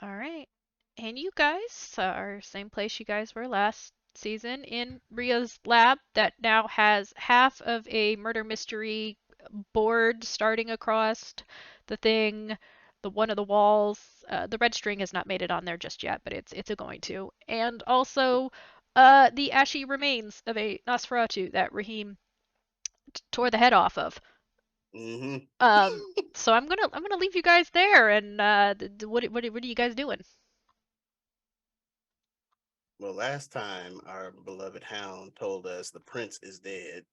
All right. And you guys are same place you guys were last season in Ria's lab that now has half of a murder mystery board starting across the thing, the one of the walls. The red string has not made it on there just yet, but it's a going to. And also the ashy remains of a Nosferatu that Raheem tore the head off of. Hmm. Um, so I'm gonna leave you guys there. And what are you guys doing? Well, last time our beloved hound told us the prince is dead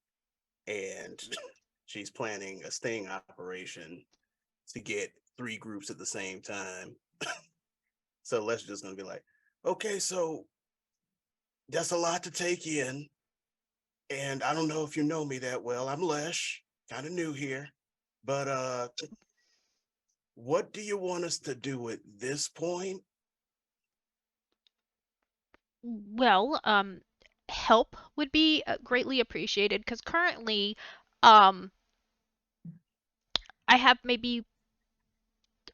and she's planning a sting operation to get three groups at the same time. So let's just gonna be like, okay, so that's a lot to take in. And I don't know if you know me that well. I'm Lesh, kind of new here. But what do you want us to do at this point? Well, help would be greatly appreciated because currently, um, I have maybe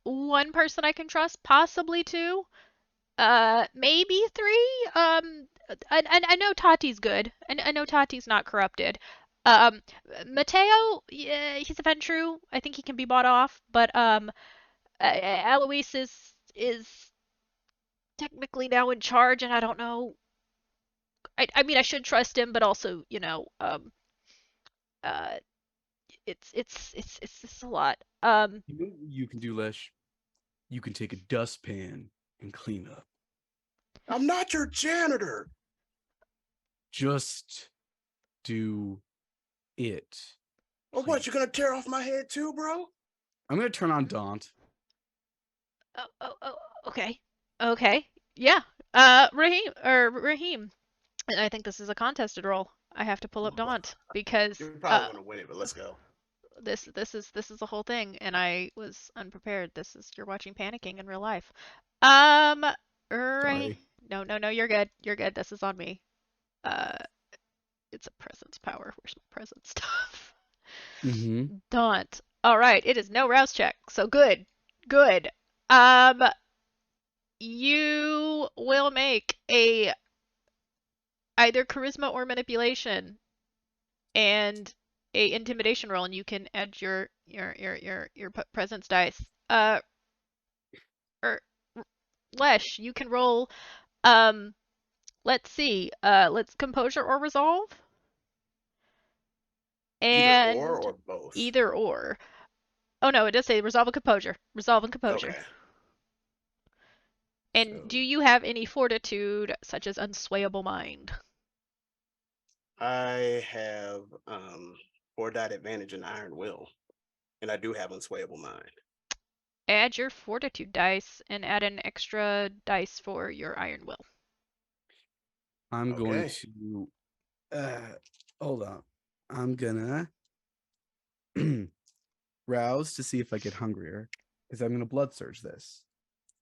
one person I can trust, possibly two, maybe three. I know Tati's good. I know Tati's not corrupted. Um, Mateo, yeah, he's a Ventru. I think he can be bought off, but Alois is technically now in charge, and I don't know. I mean, I should trust him, but also, uh, it's just a lot. You know what you can do, Lesh? You can take a dustpan and clean up. I'm not your janitor. Just do it, Or what, please. you gonna tear off my head too, bro? I'm gonna turn on Daunt. Oh, okay, okay, yeah. Raheem. I think this is a contested role. I have to pull up Daunt because You're probably gonna win it, but let's go. this is the whole thing, and I was unprepared. This is you're watching panicking in real life. Right. Sorry. No, you're good. You're good. This is on me. Uh, it's a presence power. Where's my presence stuff? Mm-hmm. Daunt. All right, it is no rouse check. So good. Good. Um you will make a either charisma or manipulation and a intimidation roll and you can add your presence dice. Or Lesh, you can roll let's see. Let's composure or resolve Either or and both. either or. Oh no, it does say resolve and composure. Resolve and composure. Okay. And do So you have any fortitude, such as unswayable mind? I have 4 dot advantage in Iron Will, and I do have Unswayable Mind. Add your fortitude dice and add an extra dice for your iron will. I'm going Okay. to hold on. I'm gonna rouse to see if I get hungrier. Because I'm gonna blood surge this.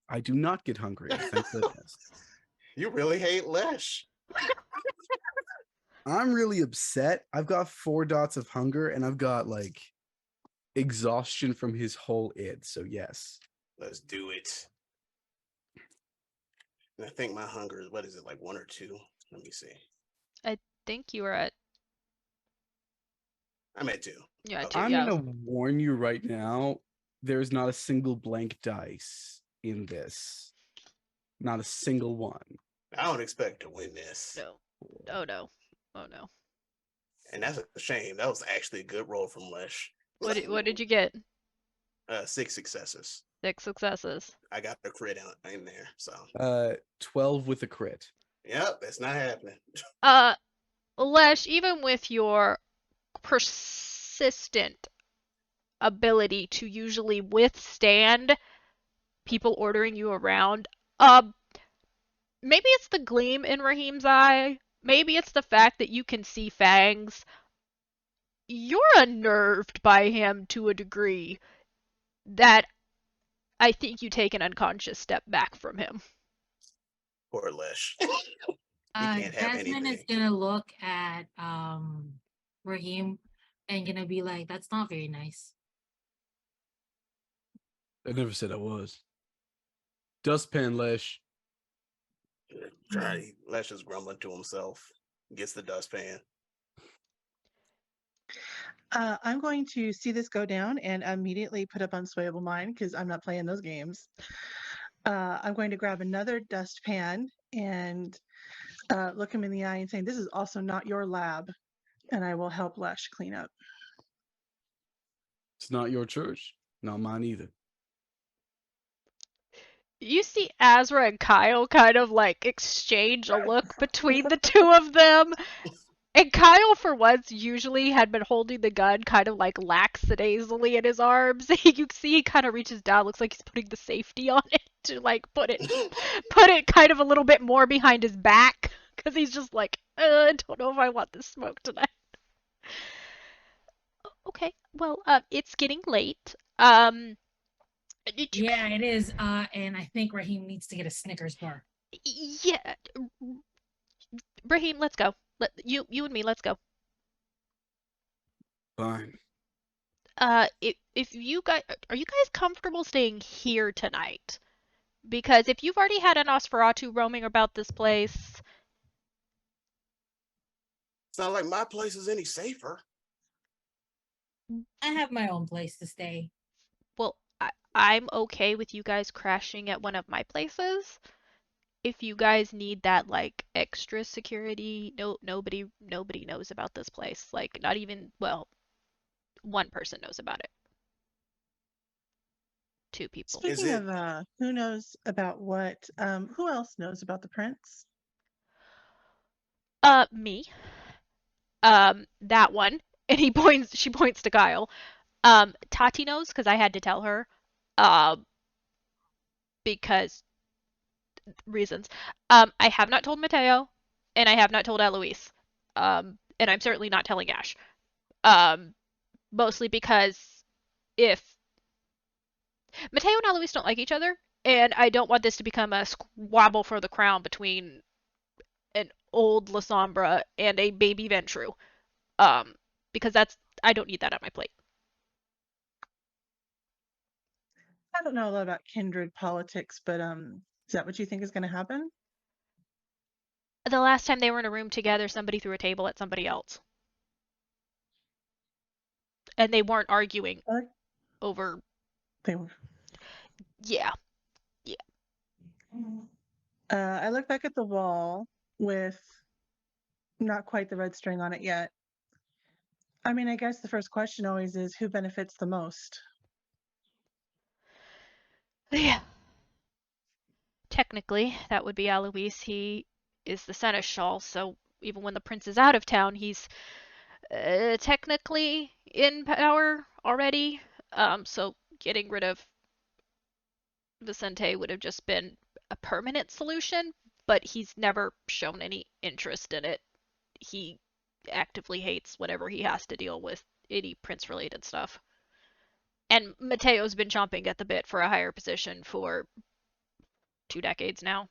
I do not get hungrier, thank goodness. You really hate Lesh. I'm really upset. I've got 4 dots of hunger and I've got like exhaustion from his whole id. So yes. Let's do it. And I think my hunger is, what is it, like 1 or 2? Let me see. I think you were at I'm at 2. yeah two. Okay. I'm Yeah. gonna warn you right now. There's not a single blank dice in this. Not a single one. I don't expect to win this. No. Oh no. Oh no. And that's a shame. That was actually a good roll from Lesh. What did you get? 6 successes. 6 successes. I got the crit in there. So, 12 with a crit. yep, that's not happening. Uh, Lesh, even with your persistent ability to usually withstand people ordering you around, maybe it's the gleam in Raheem's eye. Maybe it's the fact that you can see fangs. You're unnerved by him to a degree that I think you take an unconscious step back from him. Poor Lesh. He can't have Desmond is anything. gonna look at Raheem and gonna be like, "That's not very nice." I never said I was. Dustpan, Lesh. Lesh is grumbling to himself. Gets the dustpan. I'm going to see this go down and immediately put up Unswayable Mind because I'm not playing those games. I'm going to grab another dustpan and look him in the eye and say, "This is also not your lab," and I will help Lesh clean up. It's not your church. Not mine either. You see Azra and Kyle kind of like exchange a look between the two of them. And Kyle, for once, usually had been holding the gun kind of like lackadaisically in his arms. You see he kind of reaches down, looks like he's putting the safety on it to like put it kind of a little bit more behind his back. Because he's just like, I don't know if I want this smoke tonight. Okay, well, it's getting late. Did you Yeah, it is. And I think Raheem needs to get a Snickers bar. Yeah, Raheem, let's go. You and me, let's go. Fine. If you guys are you guys comfortable staying here tonight? Because if you've already had a Nosferatu roaming about this place, It's not like my place is any safer. I have my own place to stay. well, I'm okay with you guys crashing at one of my places. If you guys need that like extra security, nobody knows about this place. Like not even, well, one person knows about it. Two people. Is Speaking it- of who knows about what, who else knows about the prince? Me. That one. And she points to Kyle. Tati knows because I had to tell her. Because reasons. I have not told Mateo, and I have not told Eloise. And I'm certainly not telling Ash. Mostly because if Mateo and Eloise don't like each other, and I don't want this to become a squabble for the crown between an old Lasombra and a baby Ventru. Because I don't need that on my plate. I don't know a lot about kindred politics, but is that what you think is going to happen? The last time they were in a room together, somebody threw a table at somebody else. And they weren't arguing over. They were. Yeah. I look back at the wall with not quite the red string on it yet. I mean, I guess the first question always is who benefits the most? Yeah. Technically, that would be Alois. He is the seneschal, so even when the prince is out of town, he's technically in power already. So getting rid of Vicente would have just been a permanent solution, but he's never shown any interest in it. He actively hates whatever he has to deal with, any prince related stuff. And Mateo's been chomping at the bit for a higher position for 2 decades now.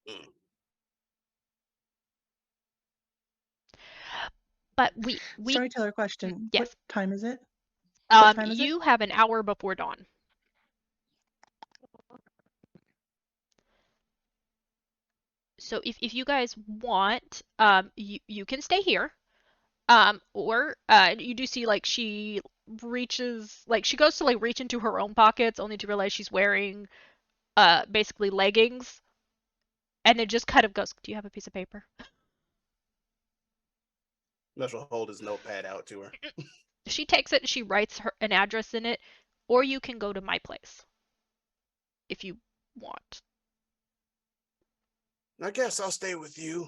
Mm. But we Storyteller question. yes. What time is it? What time is it? You have an hour before dawn. So if you guys want, you can stay here. Or you do see like she reaches, like she goes to like reach into her own pockets only to realize she's wearing basically leggings, and it just kind of goes, "Do you have a piece of paper?" Lesh will hold his notepad out to her. She takes it and she writes an address in it, or you can go to my place if you want. I guess I'll stay with you.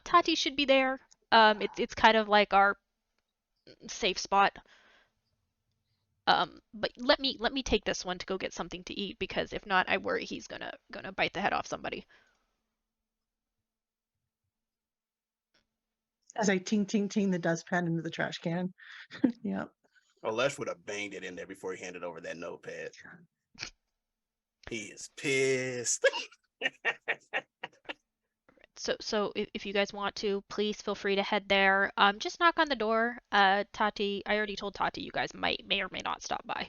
Tati should be there. It's kind of like our safe spot. But let me take this one to go get something to eat, because if not, I worry he's gonna bite the head off somebody. As I ting ting ting the dustpan into the trash can. Yep. Oh, Lesh would have banged it in there before he handed over that notepad. He is pissed. So if you guys want to, please feel free to head there. Just knock on the door. Tati, I already told Tati you guys may or may not stop by.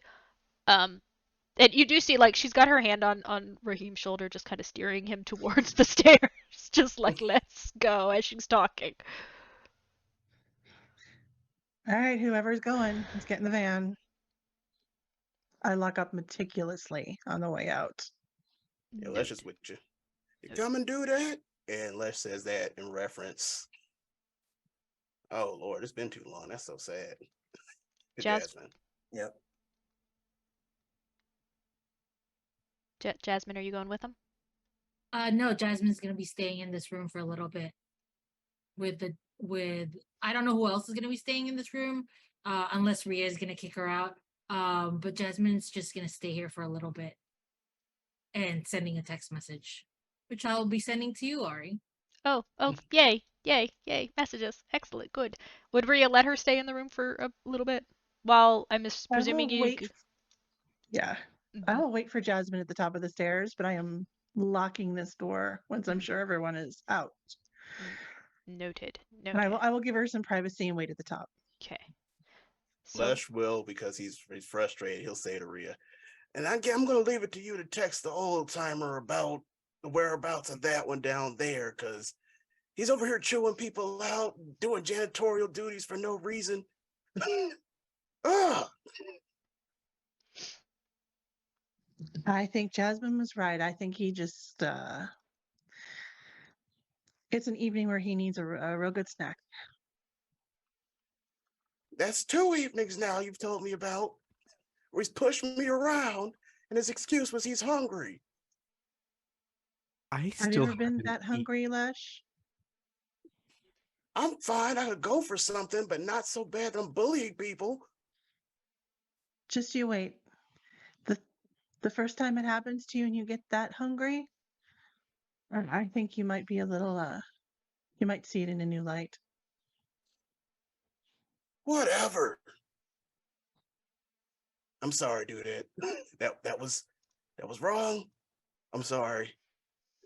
Um, and you do see like she's got her hand on Raheem's shoulder, just kind of steering him towards the stairs, just like let's go as she's talking. All right, whoever's going, let's get in the van. I lock up meticulously on the way out. Yeah, let's just with you. You come and do that? And Les says that in reference. Oh Lord, it's been too long. That's so sad. Jasmine. Yep. Jasmine, are you going with him? No, Jasmine's gonna be staying in this room for a little bit. With I don't know who else is gonna be staying in this room, unless Ria is gonna kick her out. But Jasmine's just gonna stay here for a little bit and sending a text message, which I'll be sending to you, Ari. Oh, yay, messages. Excellent, good. Would Rhea let her stay in the room for a little bit? While I'm presuming you... Yeah, I will wait for Jasmine at the top of the stairs, but I am locking this door once I'm sure everyone is out. Noted. And I will give her some privacy and wait at the top. Okay. So... Lesh will, because he's frustrated, he'll say to Rhea, and I'm going to leave it to you to text the old timer about the whereabouts of that one down there, because he's over here chewing people out, doing janitorial duties for no reason. I think Jasmine was right. I think he just, it's an evening where he needs a real good snack. That's 2 evenings now you've told me about, where he's pushed me around, and his excuse was he's hungry. Have you ever been that hungry, Lesh? I'm fine. I could go for something, but not so bad that I'm bullying people. Just you wait. The first time it happens to you and you get that hungry, I think you might be a little, you might see it in a new light. Whatever. I'm sorry, dude. That was wrong. I'm sorry.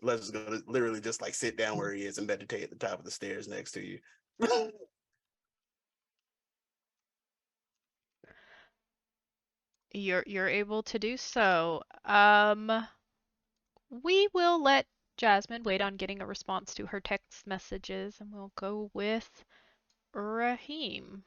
Les is gonna literally just like sit down where he is and meditate at the top of the stairs next to you. You're able to do so. We will let Jasmine wait on getting a response to her text messages, and we'll go with Raheem.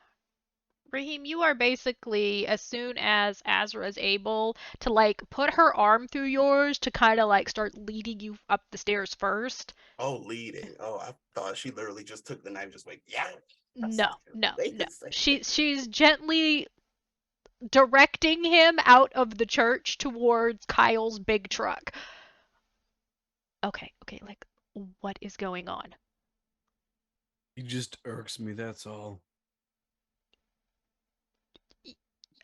Raheem, you are basically, as soon as Azra is able to like put her arm through yours to kind of like start leading you up the stairs first. Oh, leading. Oh, I thought she literally just took the knife and just went, yeah. No. She's gently directing him out of the church towards Kyle's big truck. Okay, like, what is going on? He just irks me, that's all.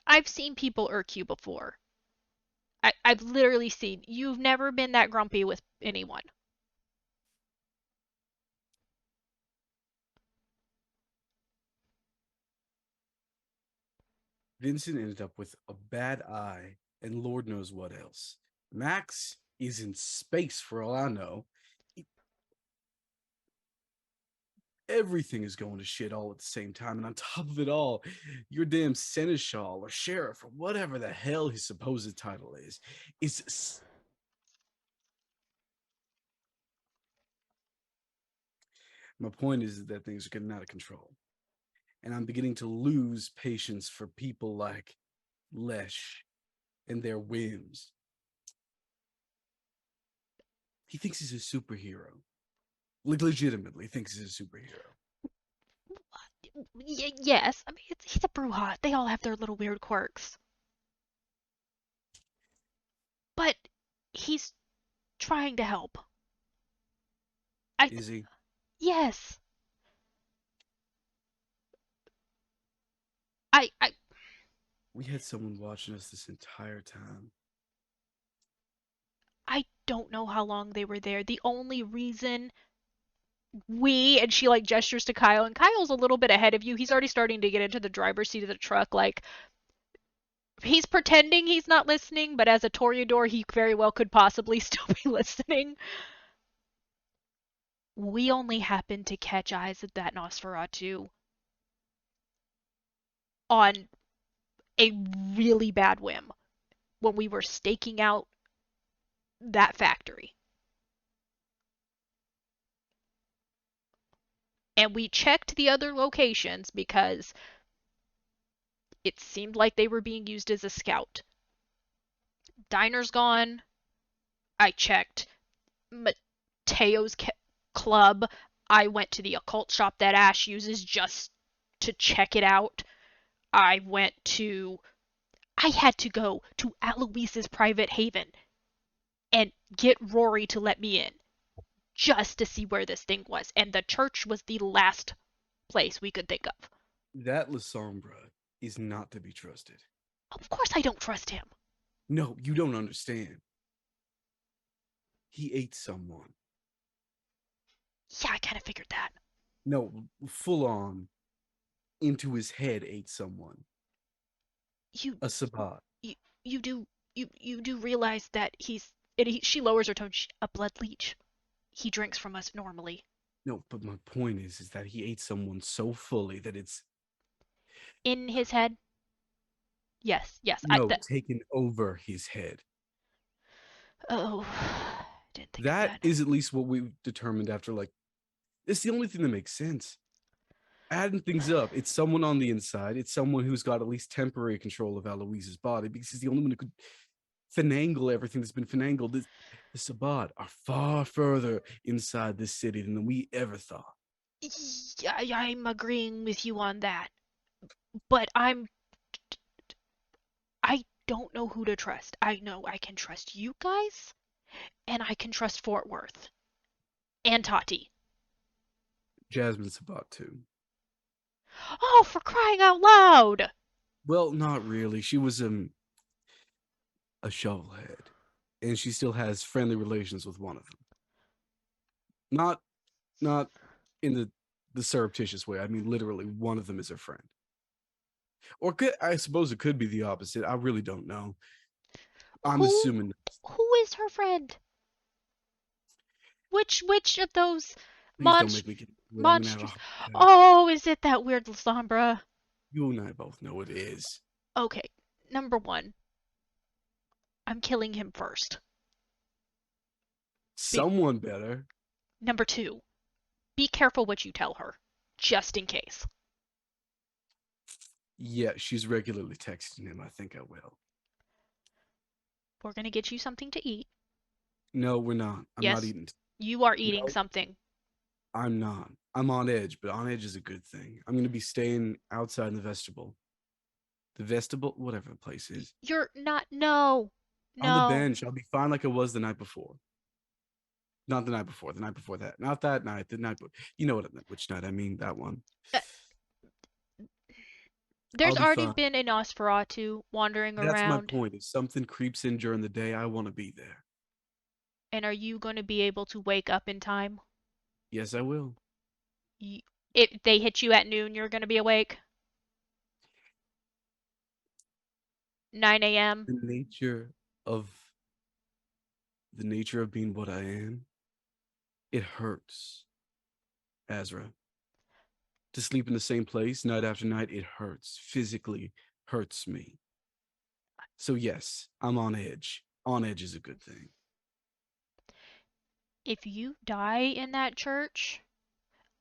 I've seen people irk you before. I've literally seen. You've never been that grumpy with anyone. Vincent ended up with a bad eye and Lord knows what else. Max is in space for all I know. Everything is going to shit all at the same time, and on top of it all, your damn seneschal or sheriff or whatever the hell his supposed title is my point is that things are getting out of control, and I'm beginning to lose patience for people like Lesh and their whims. He thinks he's a superhero. Like, legitimately thinks he's a superhero. Yes, I mean, he's a Bruja. They all have their little weird quirks. But he's trying to help. Is he? Yes. We had someone watching us this entire time. I don't know how long they were there. The only reason and she like gestures to Kyle, and Kyle's a little bit ahead of you. He's already starting to get into the driver's seat of the truck. Like, he's pretending he's not listening, but as a Toreador, he very well could possibly still be listening. We only happened to catch eyes of that Nosferatu on a really bad whim when we were staking out that factory. And we checked the other locations because it seemed like they were being used as a scout. Diner's gone. I checked Mateo's club. I went to the occult shop that Ash uses just to check it out. I had to go to Aloise's private haven and get Rory to let me in just to see where this thing was. And the church was the last place we could think of. That La Sombra is not to be trusted. Of course I don't trust him. No, you don't understand. He ate someone. Yeah, I kind of figured that. No, full on into his head ate someone. You A Sabbat. you do realize that she lowers her tone, a blood leech. He drinks from us normally. No, but my point is that he ate someone so fully that it's In his head? Yes. taken over his head. Oh, didn't think of That that. is at least what we determined after, like, it's the only thing that makes sense. Adding things up, it's someone on the inside. It's someone who's got at least temporary control of Aloise's body because he's the only one who could finagle everything that's been finangled. The Sabbat are far further inside this city than we ever thought. I'm agreeing with you on that. But I don't know who to trust. I know I can trust you guys, and I can trust Fort Worth. And Tati. Jasmine's Sabbat too. Oh, for crying out loud! Well, not really. She was a shovelhead, and she still has friendly relations with one of them. Not in the surreptitious way. I mean, literally, one of them is her friend. Or I suppose it could be the opposite. I really don't know. I'm Who assuming. who is her friend? Which of those Please don't make me get into it. I'm gonna have a monsters? heart attack. Oh, is it that weird Sombra? You and I both know it is. Okay, number one, I'm killing him first. Someone better. Number two, be careful what you tell her, just in case. Yeah, she's regularly texting him. I think I will. We're gonna get you something to eat. No, we're not. I'm not Yes, eating. you are eating No, something. I'm not. I'm on edge, but on edge is a good thing. I'm gonna be staying outside in the vestibule. The vestibule, whatever the place is. You're not. No, On the no. bench, I'll be fine like I was the night before. Not the night before. The night before that. Not that night. The night. You know which night I mean? That one. Uh, I'll There's be already fine. been a Nosferatu wandering That's my around. point. If something creeps in during the day, I want to be there. And are you going to be able to wake up in time? Yes, I will. If they hit you at noon, you're going to be awake? 9 a.m.? The nature of being what I am, it hurts. Azra. To sleep in the same place night after night, it hurts. Physically hurts me. So yes, I'm on edge. On edge is a good thing. If you die in that church,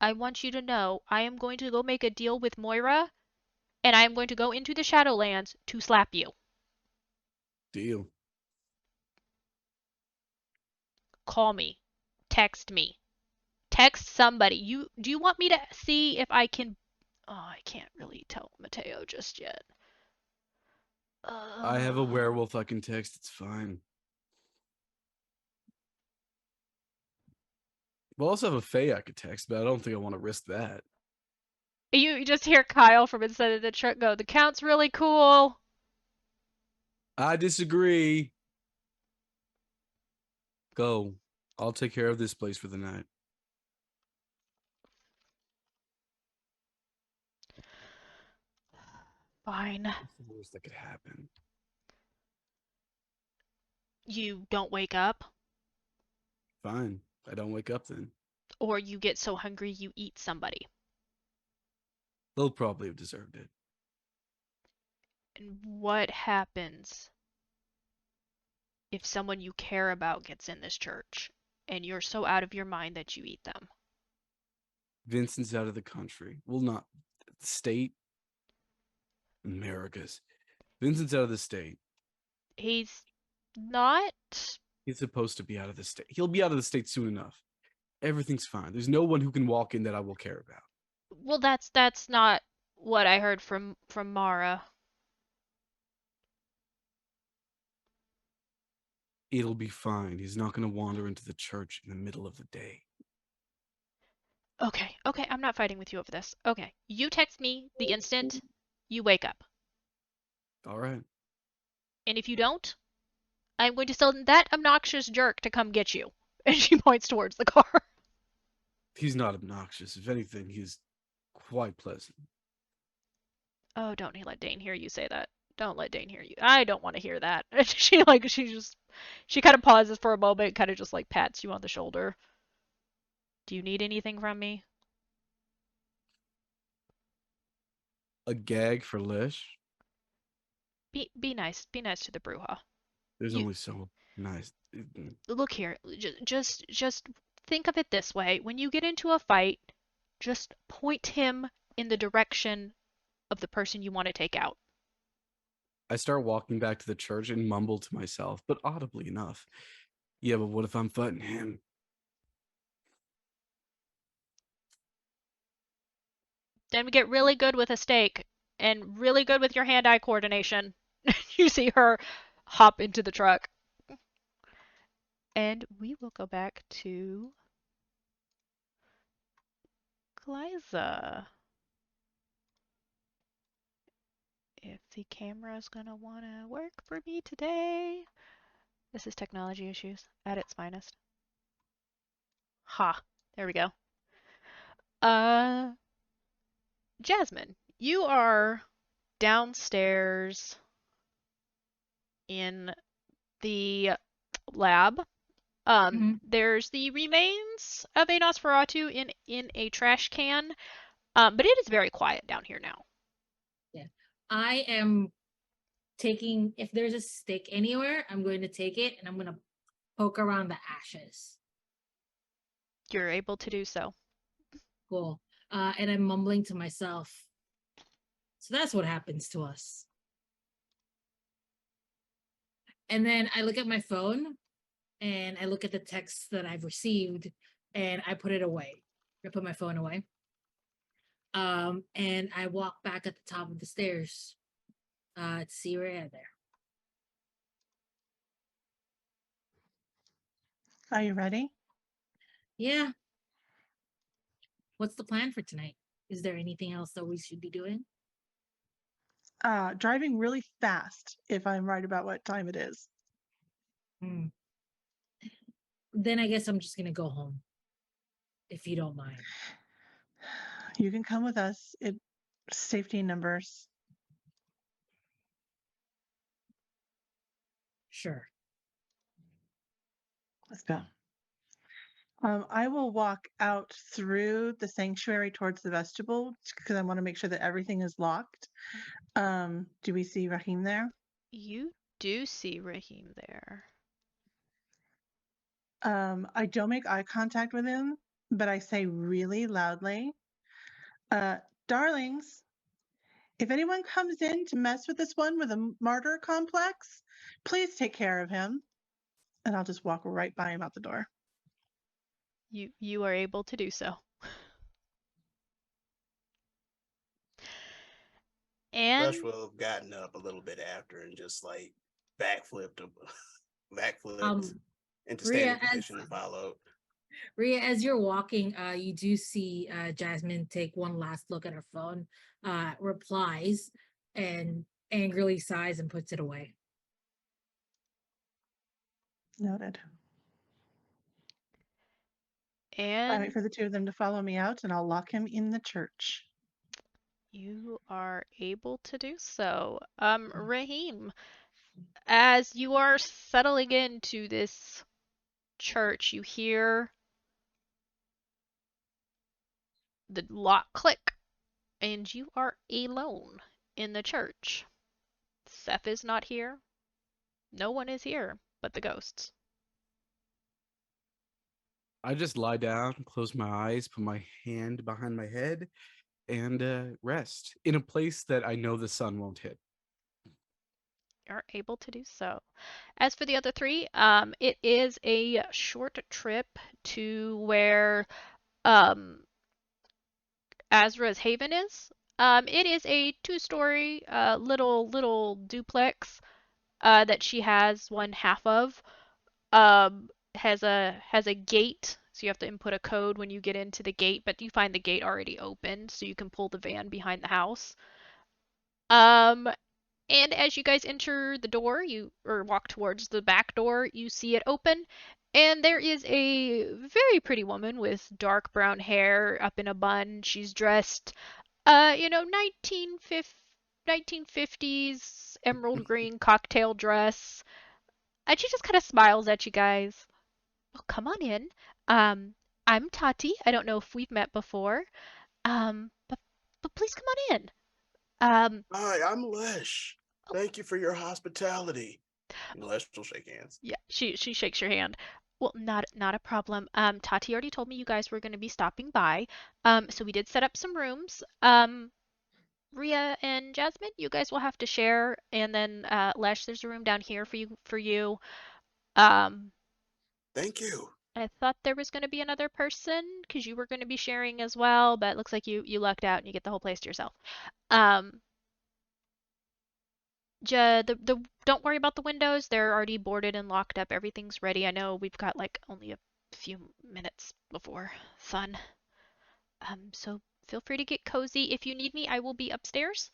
I want you to know I am going to go make a deal with Moira, and I am going to go into the Shadowlands to slap you. Deal. Call me. Text me. Text somebody. Do you want me to see if I can? Oh, I can't really tell Mateo just yet. I have a werewolf I can text. It's fine. We'll also have a Fae I could text, but I don't think I want to risk that. You just hear Kyle from inside of the truck go, "The Count's really cool." I disagree. Go. I'll take care of this place for the night. Fine. What's the worst that could happen? You don't wake up? Fine. I don't wake up then. or you get so hungry you eat somebody. They'll probably have deserved it. And what happens if someone you care about gets in this church and you're so out of your mind that you eat them? Vincent's out of the country. Well, not state. America's. Vincent's out of the state. He's not. He's supposed to be out of the state. He'll be out of the state soon enough. Everything's fine. There's no one who can walk in that I will care about. Well, that's not what I heard from Mara. It'll be fine. He's not going to wander into the church in the middle of the day. Okay, I'm not fighting with you over this. Okay, you text me the instant you wake up. All right. And if you don't, I'm going to tell that obnoxious jerk to come get you. And she points towards the car. He's not obnoxious. If anything, he's quite pleasant. Oh, don't let Dane hear you say that. Don't let Dane hear you. I don't want to hear that. She kind of pauses for a moment, kind of just like pats you on the shoulder. Do you need anything from me? A gag for Lish? Be nice. Be nice to the Bruja. There's only so nice. Look here. Just think of it this way. When you get into a fight, just point him in the direction of the person you want to take out. I start walking back to the church and mumble to myself, but audibly enough. Yeah, but what if I'm fighting him? Then we get really good with a stake and really good with your hand-eye coordination. You see her hop into the truck. And we will go back to Glyza. If the camera is going to want to work for me today. This is technology issues at its finest. Ha, there we go. Jasmine, you are downstairs in the lab. There's the remains of a Nosferatu in a trash can, but it is very quiet down here now. Yeah, I am taking. If there's a stick anywhere, I'm going to take it and I'm going to poke around the ashes. You're able to do so. Cool. And I'm mumbling to myself. So that's what happens to us. And then I look at my phone and I look at the texts that I've received and I put it away. I put my phone away. And I walk back at the top of the stairs to see Rhea there. Are you ready? Yeah. What's the plan for tonight? Is there anything else that we should be doing? Driving really fast, if I'm right about what time it is. Then I guess I'm just gonna go home, if you don't mind. You can come with us. Safety numbers. Sure. Let's go. I will walk out through the sanctuary towards the vestibule because I want to make sure that everything is locked. Do we see Rahim there? You do see Rahim there. I don't make eye contact with him, but I say really loudly, darlings, if anyone comes in to mess with this one with a martyr complex, please take care of him. And I'll just walk right by him out the door. You are able to do so. And Rush will have gotten up a little bit after and just like backflipped into Rhea, standing position and followed. Rhea, as you're walking, you do see Jasmine take one last look at her phone, replies, and angrily sighs and puts it away. Noted. I And wait for the two of them to follow me out, and I'll lock him in the church. you are able to do so. Rahim, as you are settling into this church, you hear the lock click, and you are alone in the church. Seth is not here. No one is here but the ghosts. I just lie down, close my eyes, put my hand behind my head, and rest in a place that I know the sun won't hit. Are able to do so. As for the other three, it is a short trip to where um, Azra's Haven is. It is a two-story little duplex that she has one half of. Has a gate, so you have to input a code when you get into the gate, but you find the gate already open, so you can pull the van behind the house. Um, And as you guys enter the door, you or walk towards the back door, you see it open, and there is a very pretty woman with dark brown hair up in a bun. She's dressed, 1950s emerald green cocktail dress. And she just kind of smiles at you guys. Well, come on in. Um, I'm Tati. I don't know if we've met before. But please come on in. Um, Hi, I'm Lesh. Thank you for your hospitality. And Lesh will shake hands. Yeah, she shakes your hand. Well, not a problem. Tati already told me you guys were going to be stopping by. So we did set up some rooms. Ria and Jasmine, you guys will have to share, and then Lesh, there's a room down here for you. Um, Thank you. I thought there was going to be another person because you were going to be sharing as well, but it looks like you lucked out and you get the whole place to yourself. Um, the don't worry about the windows. They're already boarded and locked up. Everything's ready. I know we've got like only a few minutes before sun. So feel free to get cozy. If you need me, I will be upstairs.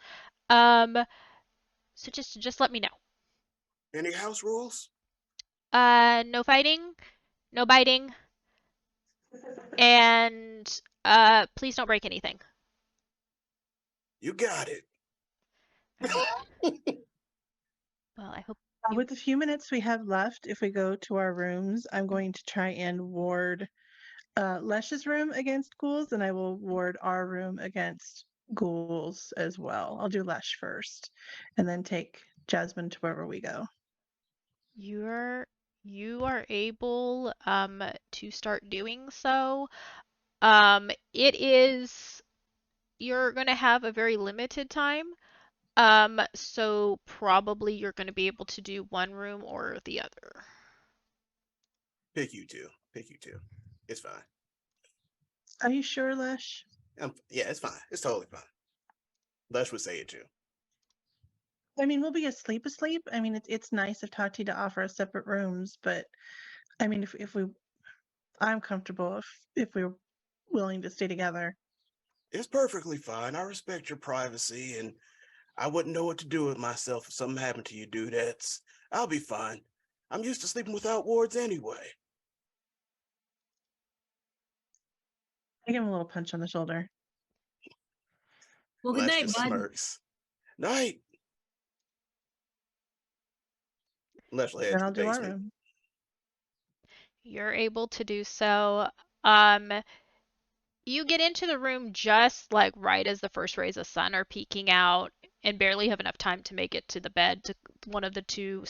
Um, so just let me know. Any house rules? No fighting, no biting, and please don't break anything. You got it. All right. Well, I hope you. With the few minutes we have left, if we go to our rooms, I'm going to try and ward Lesh's room against ghouls, and I will ward our room against ghouls as well. I'll do Lesh first, and then take Jasmine to wherever we go. You are able to start doing so. It is you're gonna have a very limited time. So probably you're gonna be able to do one room or the other. Pick you two. Pick you two. It's fine. Are you sure, Lesh? Yeah, it's fine. It's totally fine. Lesh would say it too. I mean, we'll be asleep. I mean, it's nice of Tati to offer us separate rooms, but I mean, I'm comfortable if we're willing to stay together. It's perfectly fine. I respect your privacy, and I wouldn't know what to do with myself if something happened to you, dudettes. I'll be fine. I'm used to sleeping without wards anyway. I give him a little punch on the shoulder. Well, good Lesh night, just bud. smirks. Night. Lesh will head Then to I'll the do our basement. room. You're able to do so. Um, you get into the room just like right as the first rays of sun are peeking out and barely have enough time to make it to the bed, to one of the two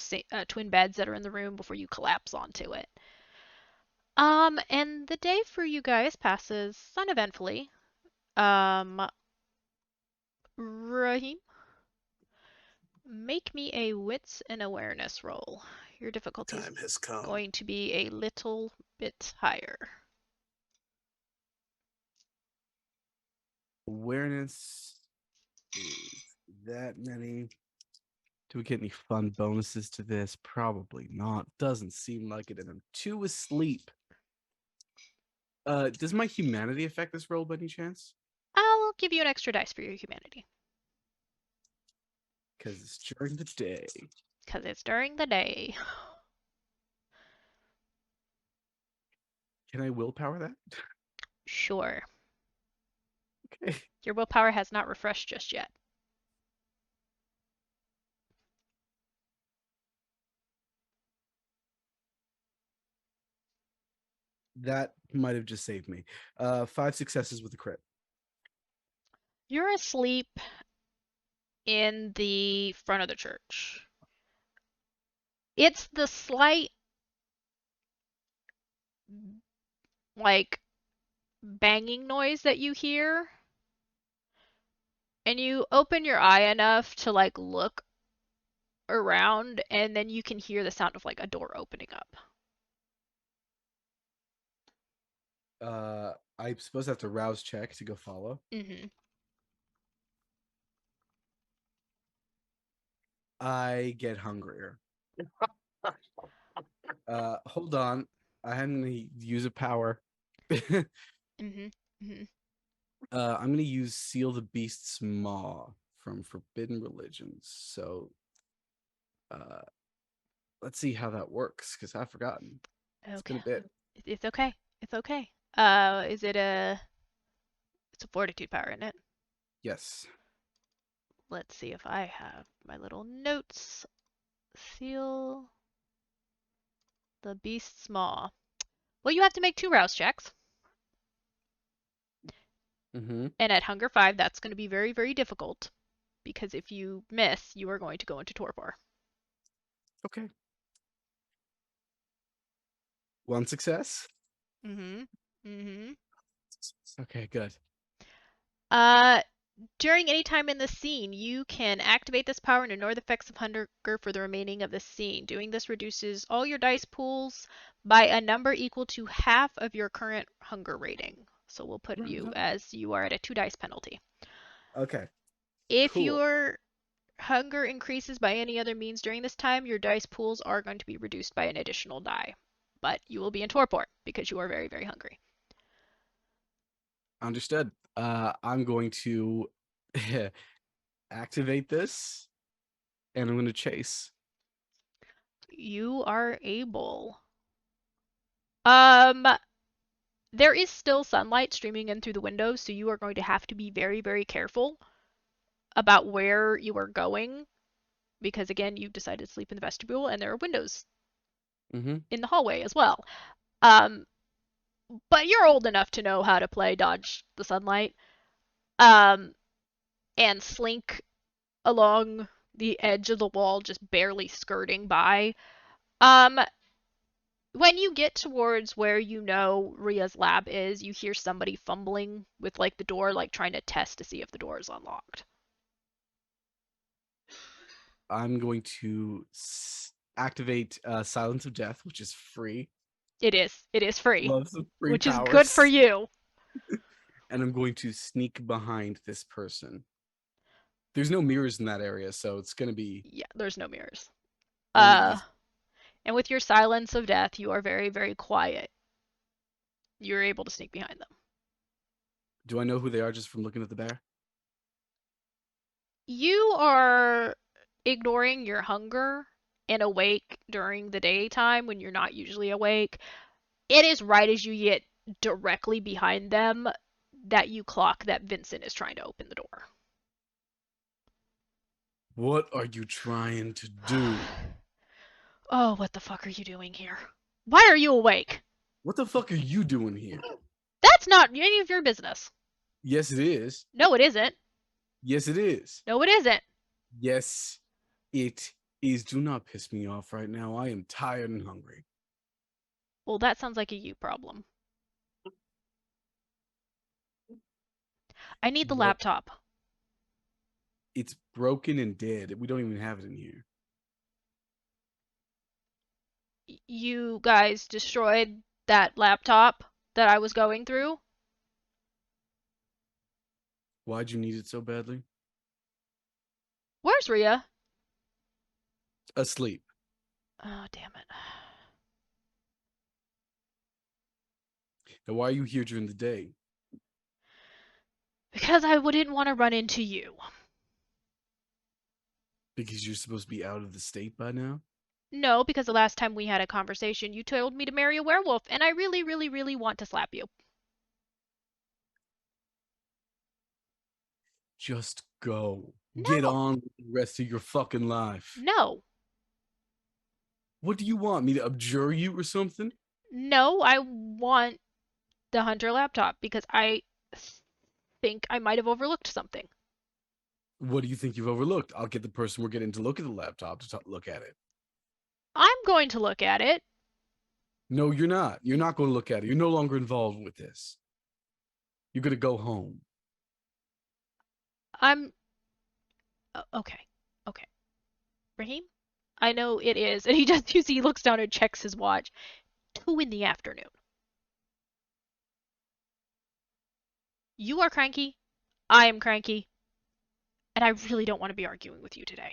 twin beds that are in the room before you collapse onto it. And the day for you guys passes uneventfully. Um, Rahim, make me a wits and awareness roll. Your difficulty is Time has come. going to be a little bit higher. Awareness is that many. Do we get any fun bonuses to this? Probably not. Doesn't seem like it, and I'm too asleep. Does my humanity affect this roll by any chance? I'll give you an extra dice for your humanity. Because it's during the day. Because it's during the day. Can I willpower that? Sure. Okay. Your willpower has not refreshed just yet. That might have just saved me. 5 successes with a crit. You're asleep in the front of the church. It's the slight, like, banging noise that you hear, and you open your eye enough to, like, look around, and then you can hear the sound of, like, a door opening up. I'm supposed to have to rouse check to go follow. Mm-hmm. I get hungrier. Hold on. I'm gonna use a power. Mm-hmm. Mm-hmm. I'm gonna use Seal the Beast's Maw from Forbidden Religions. So, let's see how that works because I've forgotten. It's been Okay. a bit. It's okay. It's okay. Is it it's a fortitude power, isn't it? Yes. Let's see if I have my little notes. Seal the beast's maw. Well, you have to make 2 rouse checks. Mm-hmm. And at Hunger 5, that's going to be very, very difficult. Because if you miss, you are going to go into torpor. Okay. 1 success. Mm-hmm. Mm-hmm. Okay, good. During any time in the scene, you can activate this power and ignore the effects of hunger for the remaining of the scene. Doing this reduces all your dice pools by a number equal to half of your current hunger rating. So we'll put you as you are at a 2 dice penalty. Okay. If Cool. your hunger increases by any other means during this time, your dice pools are going to be reduced by an additional die. But you will be in torpor because you are very, very hungry. Understood. I'm going to activate this, and I'm going to chase. You are able. Um, there is still sunlight streaming in through the windows, so you are going to have to be very, very careful about where you are going because, again, you've decided to sleep in the vestibule and there are windows Mm-hmm. in the hallway as well. Um, but you're old enough to know how to play dodge the sunlight and slink along the edge of the wall, just barely skirting by. Um, when you get towards where you know Ria's lab is, you hear somebody fumbling with like the door, like trying to test to see if the door is unlocked. I'm going to activate Silence of Death, which is free. It is. It is free, Love some free which is powers. good for you. And I'm going to sneak behind this person. There's no mirrors in that area, so it's going to be Yeah, there's no mirrors. really Uh, easy. and with your silence of death, you are very, very quiet. You're able to sneak behind them. Do I know who they are just from looking at the bear? You are ignoring your hunger and awake during the daytime when you're not usually awake. It is right as you get directly behind them that you clock that Vincent is trying to open the door. What are you trying to do? Oh, what the fuck are you doing here? Why are you awake? What the fuck are you doing here? That's not any of your business. Yes, it is. No, it isn't. Yes, it is. No, it isn't. Yes, it is. Do not piss me off right now. I am tired and hungry. Well, that sounds like a you problem. I need the What? laptop. It's broken and dead. We don't even have it in here. You guys destroyed that laptop that I was going through. Why'd you need it so badly? Where's Ria? Asleep. Oh, damn it. Now, why are you here during the day? Because I wouldn't want to run into you. Because you're supposed to be out of the state by now? No, because the last time we had a conversation, you told me to marry a werewolf, and I really, really, really want to slap you. Just go. No. Get on with the rest of your fucking life. No. What do you want? Me to abjure you or something? No, I want the Hunter laptop because think I might have overlooked something. What do you think you've overlooked? I'll get the person we're getting to look at the laptop to look at it. I'm going to look at it. No, you're not. You're not going to look at it. You're no longer involved with this. You're going to go home. I'm okay. Okay. Raheem? I know it is. And he looks down and checks his watch. 2 in the afternoon. You are cranky. I am cranky. And I really don't want to be arguing with you today.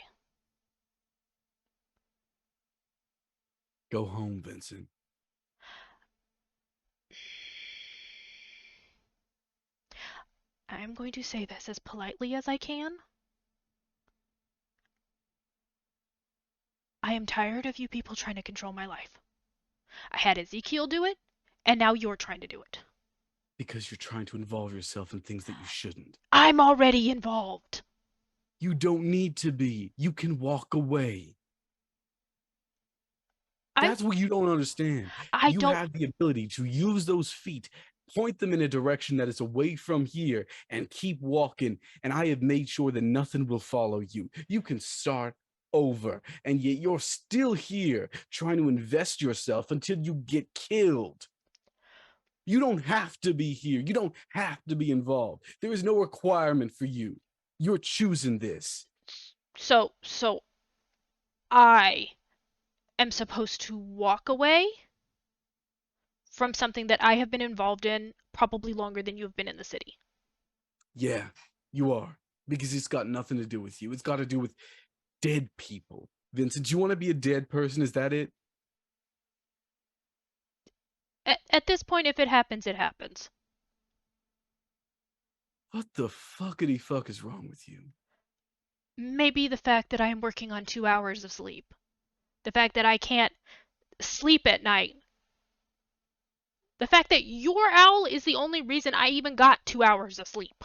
Go home, Vincent. I'm going to say this as politely as I can. I am tired of you people trying to control my life. I had Ezekiel do it, and now you're trying to do it. Because you're trying to involve yourself in things that you shouldn't. I'm already involved. You don't need to be. You can walk away. That's what you don't understand. You have the ability to use those feet, point them in a direction that is away from here, and keep walking. And I have made sure that nothing will follow you. You can start over, and yet you're still here trying to invest yourself until you get killed. You don't have to be here. You don't have to be involved. There is no requirement for you. You're choosing this. So I am supposed to walk away from something that I have been involved in probably longer than you have been in the city. Yeah, you are. Because it's got nothing to do with you. It's got to do with dead people. Vincent, do you want to be a dead person? Is that it? At this point, if it happens, it happens. What the fuckity fuck is wrong with you? Maybe the fact that I am working on 2 hours of sleep. The fact that I can't sleep at night. The fact that your owl is the only reason I even got 2 hours of sleep.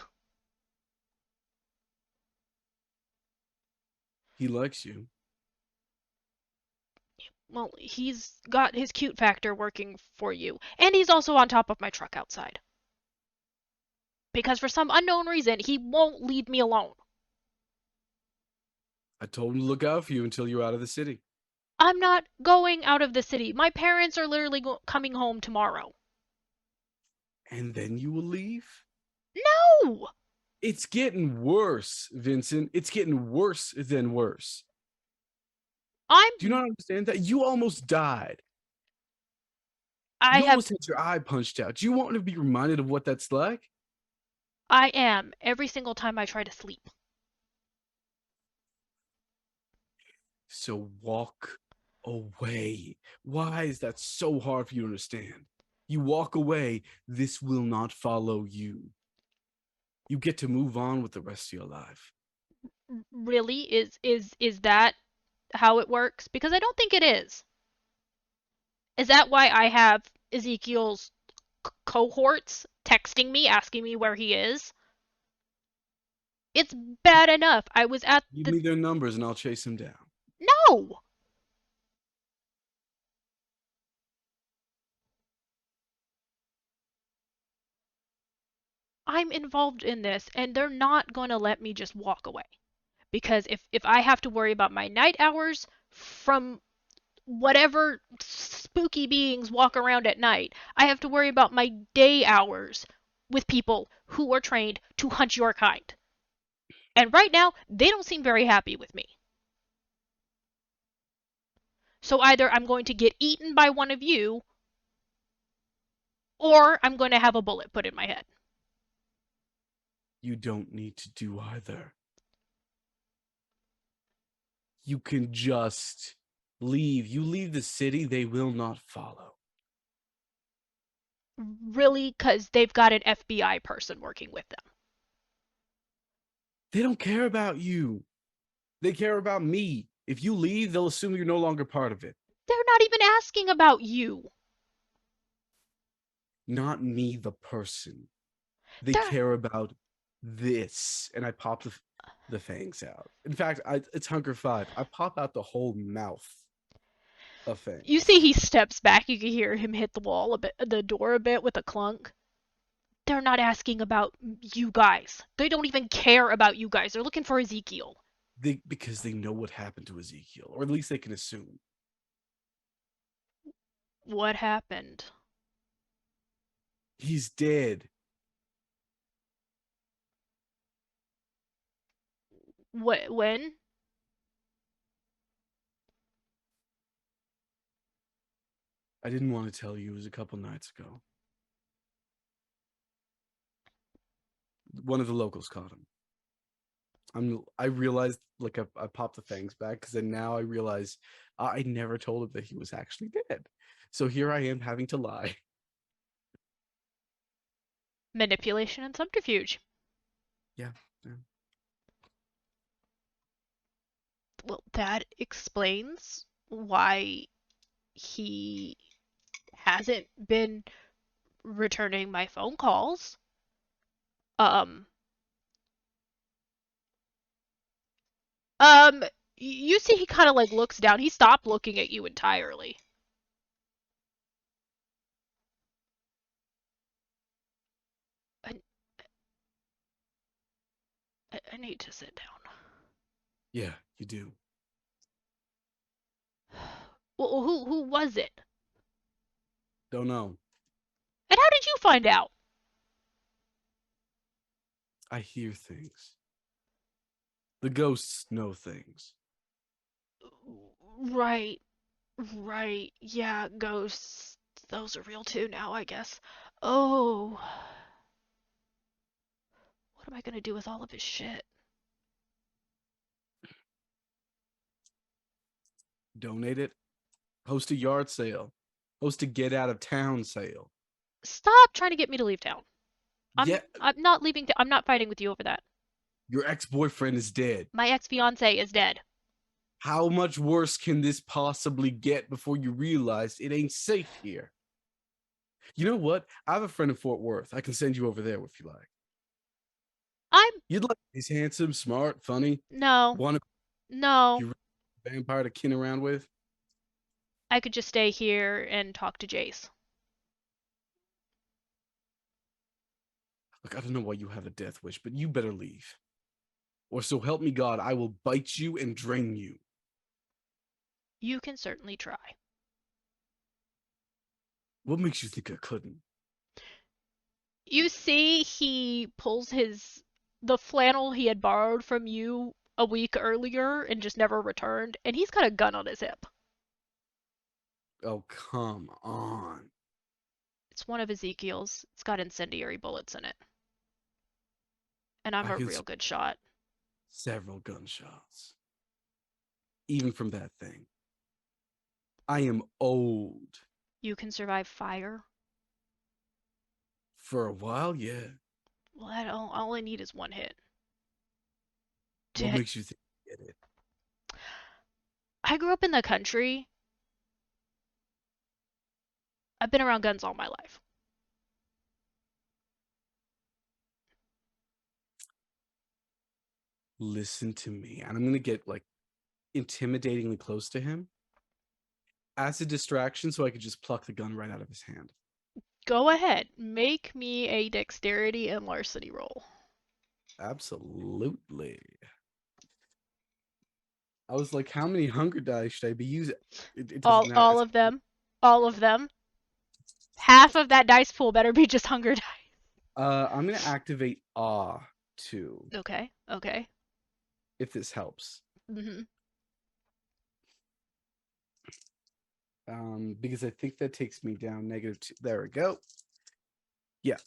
He likes you. Well, he's got his cute factor working for you. And he's also on top of my truck outside. Because for some unknown reason, he won't leave me alone. I told him to look out for you until you're out of the city. I'm not going out of the city. My parents are literally coming home tomorrow. And then you will leave? No! It's getting worse, Vincent. It's getting worse than worse. Do you not understand that? You almost died. You almost had your eye punched out. Do you want to be reminded of what that's like? I am, every single time I try to sleep. So walk away. Why is that so hard for you to understand? You walk away, this will not follow you. You get to move on with the rest of your life. Really? Is that how it works? Because I don't think it is. Is that why I have Ezekiel's cohorts texting me, asking me where he is? It's bad enough. I was at Give me their numbers and I'll chase him down. No! I'm involved in this, and they're not going to let me just walk away. Because if I have to worry about my night hours from whatever spooky beings walk around at night, I have to worry about my day hours with people who are trained to hunt your kind. And right now, they don't seem very happy with me. So either I'm going to get eaten by one of you, or I'm going to have a bullet put in my head. You don't need to do either. You can just leave. You leave the city, they will not follow. Really? Because they've got an FBI person working with them. They don't care about you. They care about me. If you leave, they'll assume you're no longer part of it. They're not even asking about you. Not me, the person. They care about this. And I pop the fangs out. In fact, it's Hunger 5. I pop out the whole mouth of fangs. You see he steps back. You can hear him hit the wall a bit, the door a bit with a clunk. They're not asking about you guys. They don't even care about you guys. They're looking for Ezekiel. Because they know what happened to Ezekiel, or at least they can assume. What happened? He's dead. When? I didn't want to tell you. It was a couple nights ago. One of the locals caught him. I realized, like, I popped the fangs back because then now I realize I never told him that he was actually dead. So here I am having to lie. Manipulation and subterfuge. Yeah. Well, that explains why he hasn't been returning my phone calls. Um, um, you see, he kind of like looks down. He stopped looking at you entirely. I, I need to sit down. Yeah, you do. Well, who was it? Don't know. And how did you find out? I hear things. The ghosts know things. Right, right. Yeah, ghosts. Those are real too now, I guess. Oh. What am I gonna do with all of his shit? Donate it. Host a yard sale. Host a get out of town sale. Stop trying to get me to leave town. Yeah, I'm not leaving. I'm not fighting with you over that. your ex-boyfriend is dead. My ex-fiance is dead. How much worse can this possibly get before you realize it ain't safe here? You know what? I have a friend in Fort Worth. I can send you over there if you like. I'm You'd like he's handsome, smart, funny. no, Want no. a vampire to kin around with? I could just stay here and talk to Jace. Look, I don't know why you have a death wish, but you better leave. Or so help me God, I will bite you and drain you. You can certainly try. What makes you think I couldn't? You see, he pulls the flannel he had borrowed from you a week earlier and just never returned, and he's got a gun on his hip. Oh, come on. It's one of Ezekiel's. It's got incendiary bullets in it. And I'm I a could real good shot. several gunshots. Even from that thing. I am old. You can survive fire. For a while, yeah. Well, all I need is one hit. What makes you think you get it? I grew up in the country. I've been around guns all my life. Listen to me. And I'm going to get like intimidatingly close to him as a distraction so I could just pluck the gun right out of his hand. Go ahead. Make me a dexterity and larceny roll. Absolutely. I was like, how many hunger dice should I be using? It doesn't matter. All of them. All of them. Half of that dice pool better be just hunger dice. I'm going to activate Awe too, Okay. Okay. if this helps. Mm-hmm. Because I think that takes me down -2. There we go. Yeah.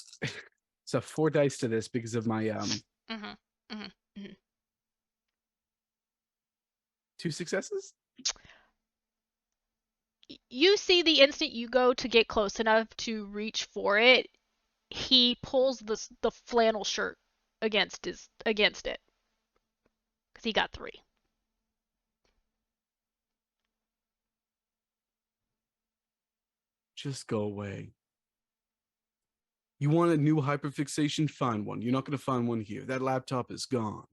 So 4 dice to this because of my Mm-hmm. Mm-hmm. Mm-hmm. 2 successes. You see the instant you go to get close enough to reach for it, he pulls the flannel shirt against it because he got 3. Just go away. You want a new hyperfixation? Find one. You're not going to find one here. That laptop is gone.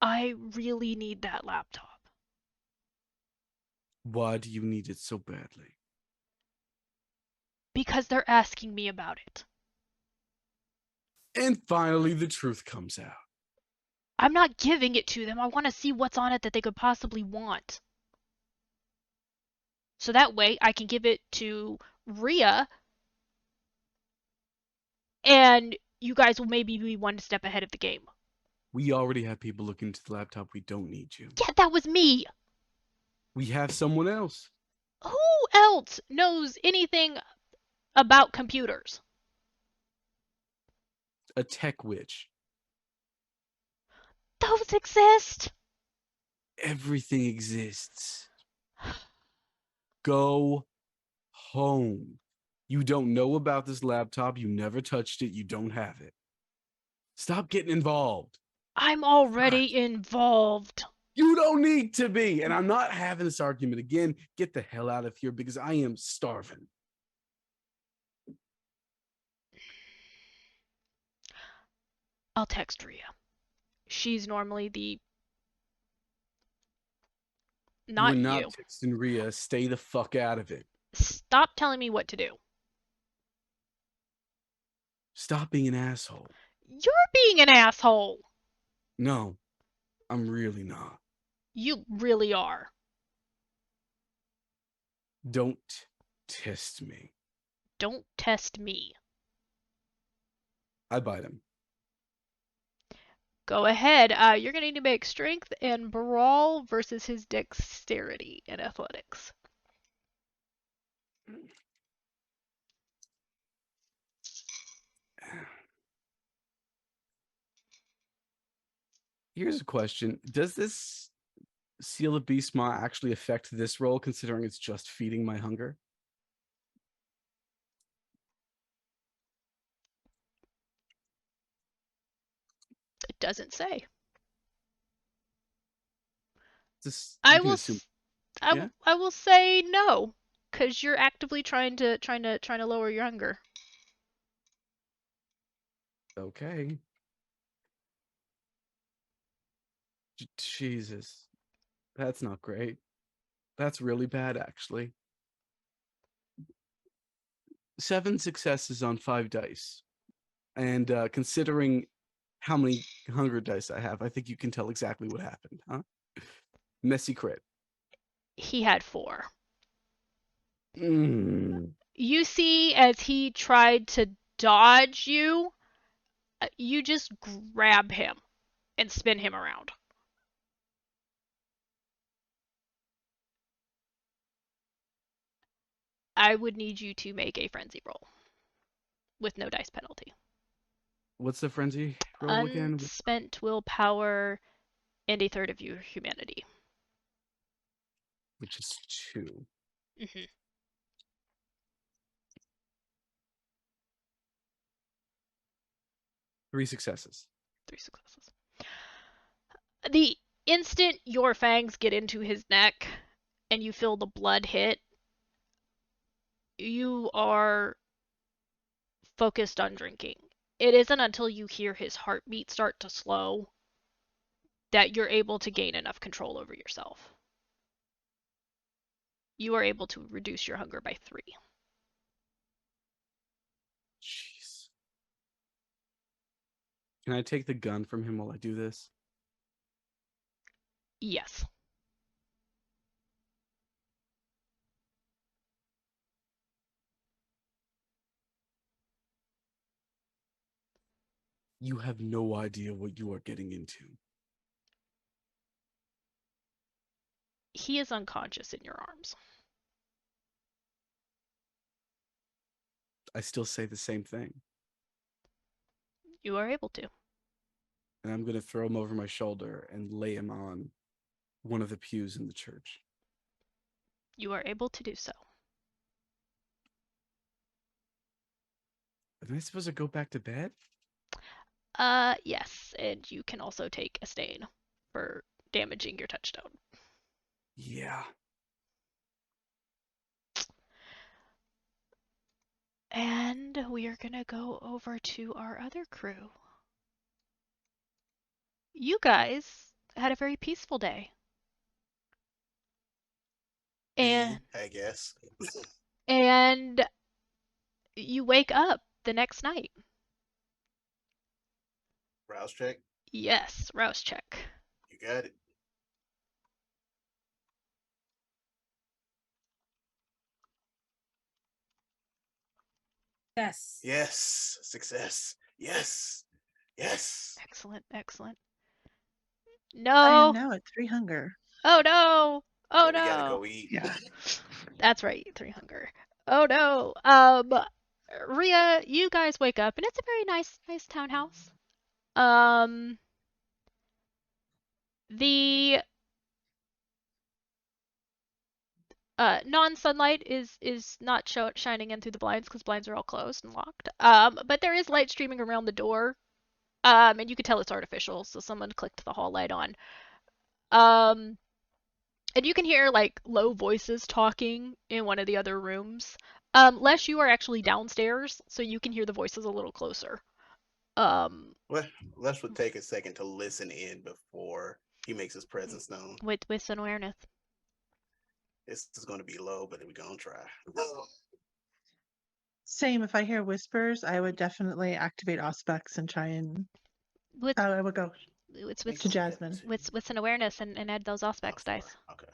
I really need that laptop. Why do you need it so badly? Because they're asking me about it. And finally, the truth comes out. I'm not giving it to them. I want to see what's on it that they could possibly want. So that way I can give it to Rhea, and you guys will maybe be one step ahead of the game. We already have people looking into the laptop. We don't need you. Yeah, that was me. We have someone else. Who else knows anything about computers? A tech witch. Those exist. Everything exists. Go home. You don't know about this laptop. You never touched it. You don't have it. Stop getting involved. I'm already God. involved. You don't need to be. And I'm not having this argument again. Get the hell out of here because I am starving. I'll text Rhea. She's normally the... You are Not not you. texting Rhea. Stay the fuck out of it. Stop telling me what to do. Stop being an asshole. You're being an asshole. No, I'm really not. You really are. Don't test me. Don't test me. I bite him. Go ahead. You're going to need to make strength and brawl versus his dexterity and athletics. Here's a question. Does this Seal of Beast Maw actually affect this roll, considering it's just feeding my hunger? It doesn't say. This, I you can will. assume. I will say no, because you're actively trying to lower your hunger. Okay. Jesus. That's not great. That's really bad, actually. 7 successes on 5 dice. And considering how many hunger dice I have, I think you can tell exactly what happened, huh? Messy crit. He had 4. Mm. You see, as he tried to dodge you, you just grab him and spin him around. I would need you to make a frenzy roll with no dice penalty. What's the frenzy roll again? Unspent willpower and a third of your humanity. Which is 2. Mm-hmm. 3 successes. 3 successes. The instant your fangs get into his neck and you feel the blood hit, you are focused on drinking. It isn't until you hear his heartbeat start to slow that you're able to gain enough control over yourself. You are able to reduce your hunger by 3. Jeez. Can I take the gun from him while I do this? Yes. You have no idea what you are getting into. He is unconscious in your arms. I still say the same thing. You are able to. And I'm going to throw him over my shoulder and lay him on one of the pews in the church. You are able to do so. Am I supposed to go back to bed? Yes, and you can also take a stain for damaging your touchstone. Yeah. And we are gonna go over to our other crew. You guys had a very peaceful day. And I guess. and you wake up the next night. Rouse check. Yes, rouse check. You got it. Yes. Yes. Success. Yes. Yes. Excellent, excellent. I am No. now at 3 hunger. Oh no. Oh Yeah, we gotta no. go eat. Yeah. That's right, 3 hunger. Oh no. Rhea, you guys wake up and it's a very nice townhouse. Um, the non-sunlight is not shining in through the blinds because blinds are all closed and locked. But there is light streaming around the door. And you can tell it's artificial, so someone clicked the hall light on. Um, and you can hear like low voices talking in one of the other rooms. Les, you are actually downstairs, so you can hear the voices a little closer. Um, Well, Les would take a second to listen in before he makes his presence known. with some awareness. This is going to be low, but we're going to try. Same. If I hear whispers, I would definitely activate Auspex and try and. With I would go it's Thanks to for Jasmine. that. with an awareness and add those Oh, aspects 4. dice. Okay.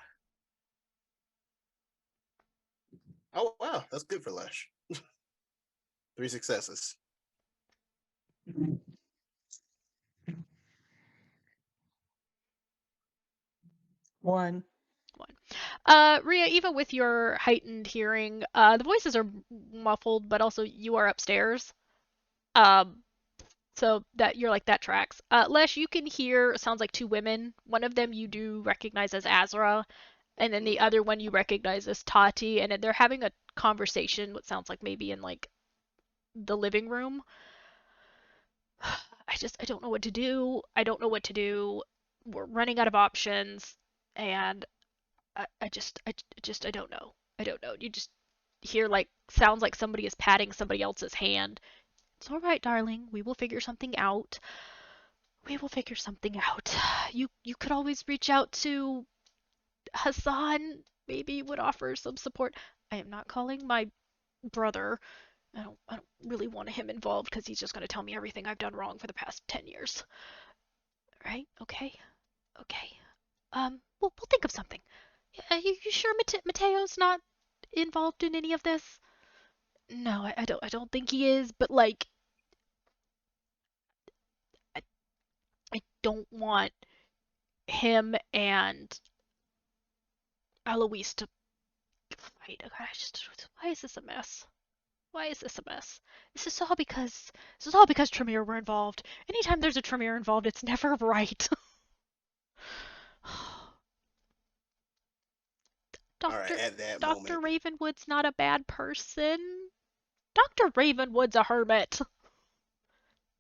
Oh, wow. That's good for Lesh. 3 successes. One. Rhea, even with your heightened hearing, the voices are muffled, but also you are upstairs. Um, so that you're like that tracks. Lesh, you can hear sounds like 2 women. One of them you do recognize as Azra, and then the other one you recognize as Tati, and they're having a conversation. What sounds like maybe in like the living room. I don't know what to do. I don't know what to do. We're running out of options, and I don't know. I don't know. You just hear like sounds like somebody is patting somebody else's hand. It's all right, darling. We will figure something out. We will figure something out. You could always reach out to Hassan. Maybe he would offer some support. I am not calling my brother. I don't really want him involved because he's just going to tell me everything I've done wrong for the past 10 years. Right? Okay. Okay. We'll think of something. You sure Mateo's not involved in any of this? No, I don't think he is, but like I, I don't want him and Eloise to fight. God, why is this a mess? Why is this a mess? This is all because Tremere were involved. Anytime there's a Tremere involved, it's never right. All right, Doctor at that Doctor moment, Ravenwood's not a bad person. Dr. Ravenwood's a hermit.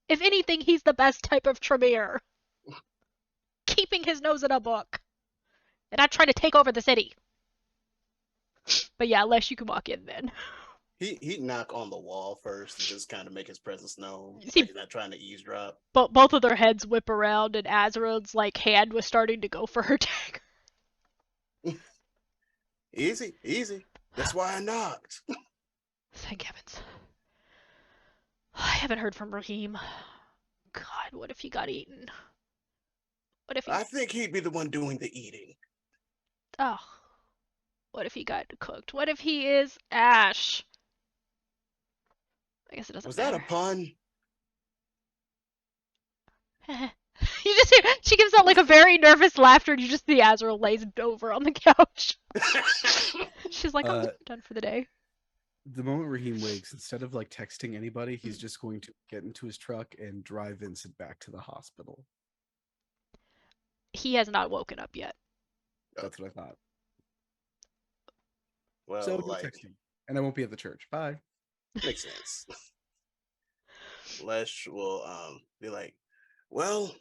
If anything, he's the best type of Tremere. Keeping his nose in a book. And not trying to take over the city. But yeah, unless you can walk in then. he'd knock on the wall first and just kind of make his presence known. You see- Like he's not trying to eavesdrop. But both of their heads whip around, and Azeroth's like hand was starting to go for her dagger. Easy, easy. That's why I knocked. Thank heavens. I haven't heard from Raheem. God, what if he got eaten? What if he... I think he'd be the one doing the eating. Oh. What if he got cooked? What if he is Ash? I guess it doesn't Was matter. that a pun? You just hear, she gives out like a very nervous laughter, and you just see Azrael lays over on the couch. She's like, I'm done for the day. The moment Raheem wakes, instead of like texting anybody, he's just going to get into his truck and drive Vincent back to the hospital. He has not woken up yet. That's what I thought. Well, So no like, texting, and I won't be at the church. Bye. makes sense. Lesh will be like, well,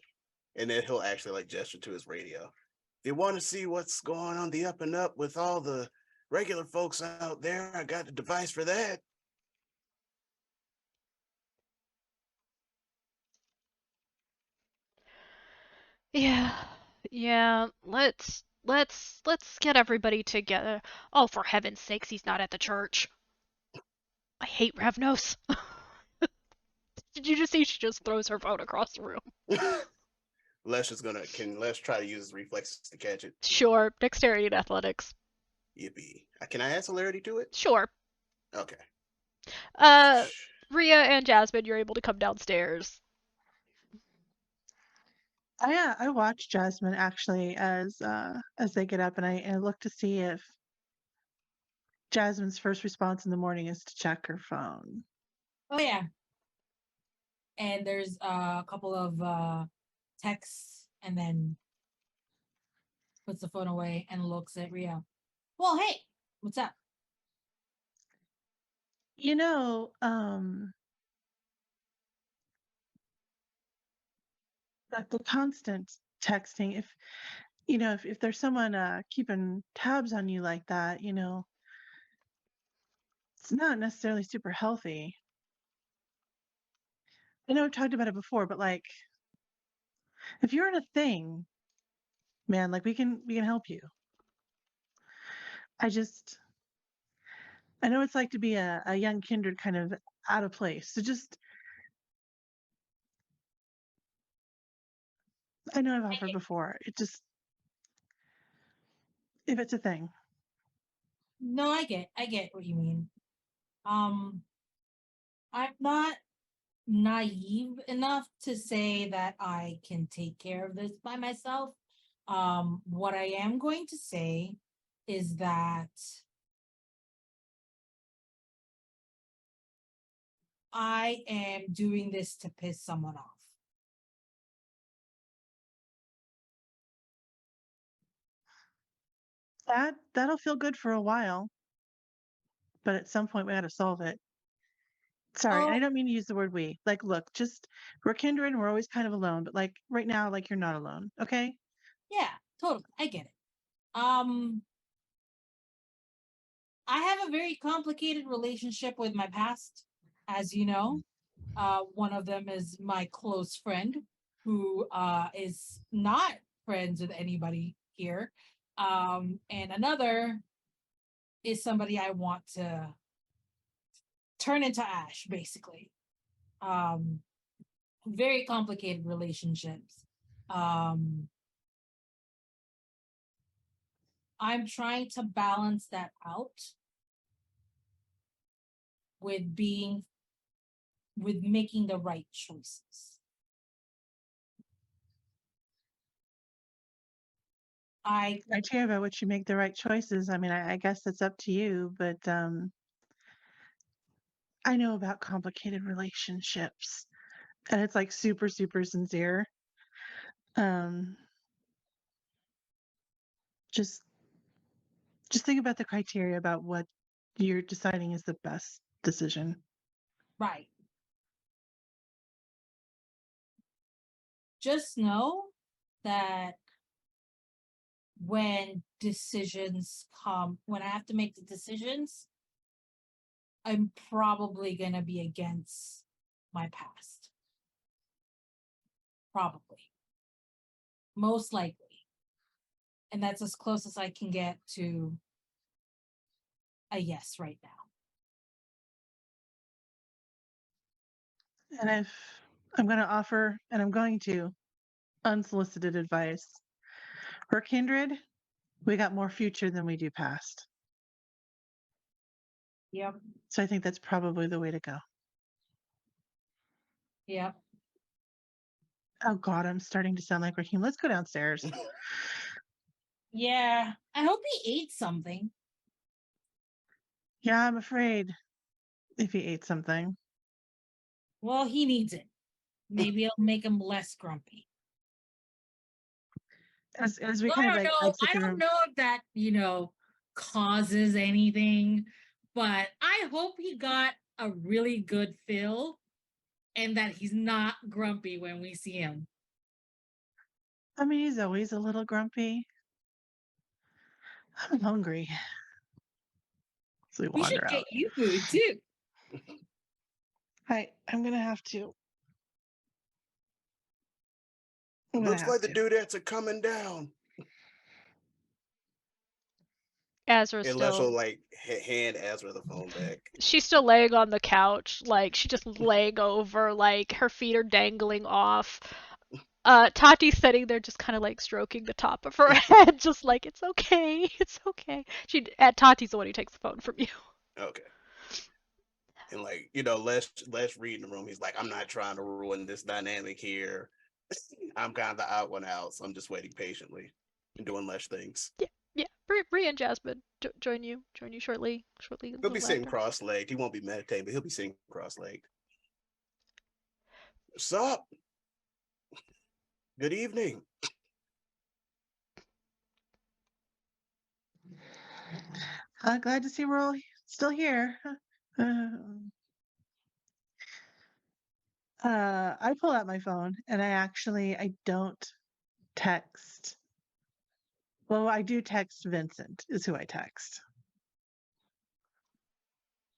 and then he'll actually like gesture to his radio. If you want to see what's going on the up and up with all the regular folks out there, I got a device for that. Yeah. Yeah. Let's get everybody together. Oh, for heaven's sakes, he's not at the church. I hate Ravnos. Did you just see she just throws her phone across the room? Can Les try to use his reflexes to catch it? Sure. Dexterity and athletics. Yippee. Can I add celerity to it? Sure. Okay. Rhea and Jasmine, you're able to come downstairs. I watch Jasmine actually as they get up, and I look to see if Jasmine's first response in the morning is to check her phone. Oh yeah. And there's a couple of texts, and then puts the phone away and looks at Rio. Well, hey, what's up? You know, the constant texting, if there's someone keeping tabs on you like that, it's not necessarily super healthy. I know I've talked about it before, but like, if you're in a thing, man, like we can help you. I know it's like to be a young kindred kind of out of place. So I know I've offered before. If it's a thing. No, I get what you mean. I'm not naive enough to say that I can take care of this by myself. What I am going to say is that I am doing this to piss someone off. That'll feel good for a while, but at some point we got to solve it. Sorry, and I Oh, don't mean to use the word we. Like, look, just we're kindred and we're always kind of alone, but like right now, like you're not alone, okay? yeah, totally. I get it. I have a very complicated relationship with my past, as you know. One of them is my close friend who is not friends with anybody here. And another is somebody I want to turn into ash, basically. Um, very complicated relationships. I'm trying to balance that out with making the right choices. I Criteria by which you make the right choices. I mean, I guess that's up to you, but I know about complicated relationships, and it's like super, super sincere. Um, just think about the criteria about what you're deciding is the best decision. right. Just know that when I have to make the decisions, I'm probably going to be against my past. Probably. Most likely. And that's as close as I can get to a yes right now. And if I'm going to offer, and I'm going to, unsolicited advice. For kindred, we got more future than we do past. Yep. So I think that's probably the way to go. Yep. Oh God, I'm starting to sound like Raheem. Let's go downstairs. Yeah. I hope he ate something. Yeah, I'm afraid if he ate something. Well, he needs it. Maybe it'll make him less grumpy. As we I kind of don't like know. exit I the don't room. know if that, causes anything, but I hope he got a really good fill and that he's not grumpy when we see him. I mean, he's always a little grumpy. I'm hungry. So we We should wander get out. you food too. I'm gonna have to. I'm gonna Looks have like the to. dudettes are coming down. Azra's And Lesh will still like hand Azra the phone back. she's still laying on the couch, like she just laying over, like her feet are dangling off. Tati's sitting there just kind of like stroking the top of her head, just like it's okay, it's okay. Tati's the one who takes the phone from you. Okay. And like, you know, Lesh reading the room, he's like, I'm not trying to ruin this dynamic here. I'm kind of the odd one out, so I'm just waiting patiently and doing Lesh things. Yeah. Bree and Jasmine join you shortly. A He'll little be sitting after. cross-legged. He won't be meditating, but he'll be sitting cross-legged. What's up? Good evening. Glad to see we're all still here. I pull out my phone and I don't text. Well, I do text Vincent is who I text.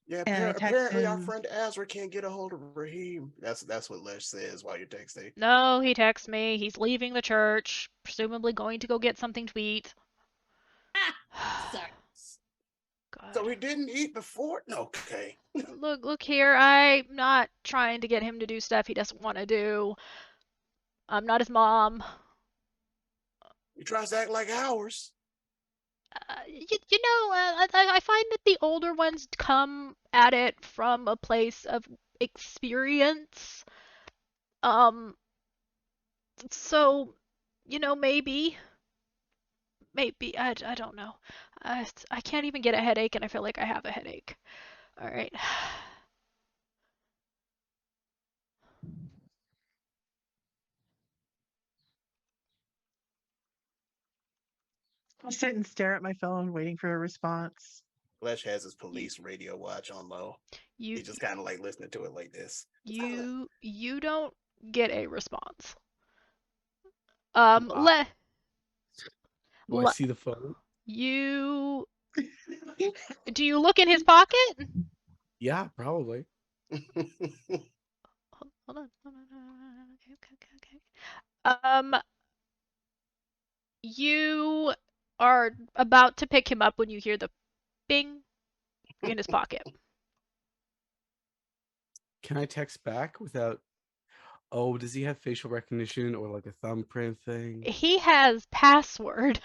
Yeah, And I text apparently our him. friend Azra can't get a hold of Raheem. That's what Lesh says while you're texting. No, he texts me. He's leaving the church, presumably going to go get something to eat. Sorry. God. So he didn't eat before? Okay. Look here. I'm not trying to get him to do stuff he doesn't want to do. I'm not his mom. He tries to act like ours. I find that the older ones come at it from a place of experience. So, maybe I don't know. I can't even get a headache, and I feel like I have a headache. All right. I sit and stare at my phone, waiting for a response. Lesh has his police radio watch on low. He's just kind of like listening to it like this. You don't get a response. Do I see the phone? Do you look in his pocket? Yeah, probably. Hold on. Okay. You are about to pick him up when you hear the bing in his pocket. Can I text back without? Oh, does he have facial recognition or like a thumbprint thing? He has password.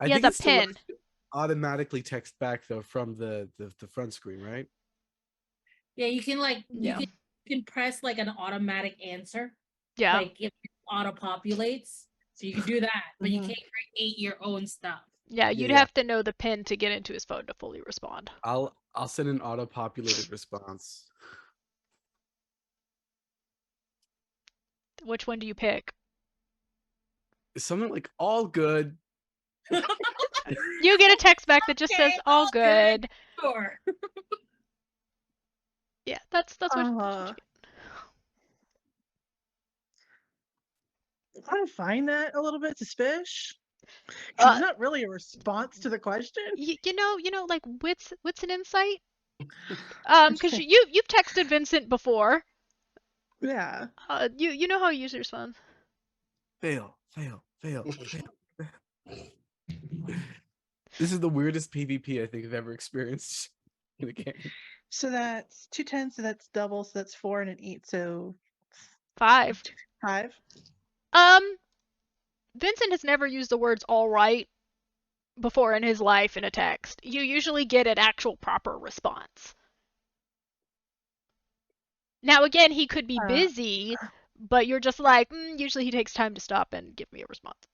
I He has think a it's still pin. automatically text back though from the front screen, right? Yeah, you can Yeah. you can press like an automatic answer. Yeah. Like it auto populates. So you can do that, but you Mhm. can't create your own stuff. Yeah, you'd Yeah. have to know the pin to get into his phone to fully respond. I'll send an auto-populated response. Which one do you pick? Something like all good. You get a text back that just says Okay, all all good. good. Sure. Yeah, that's what you get. I find that a little bit suspicious. Because it's not really a response to the question. Like what's an insight? Because you've texted Vincent before. Yeah. You know how users respond. Fail. This is the weirdest PvP I think I've ever experienced in a game. So that's 2 10s, so that's double, so that's 4 and an 8, so 5. 5. Vincent has never used the words all right before in his life in a text. You usually get an actual proper response. Now again, he could be busy, but you're just like, usually he takes time to stop and give me a response.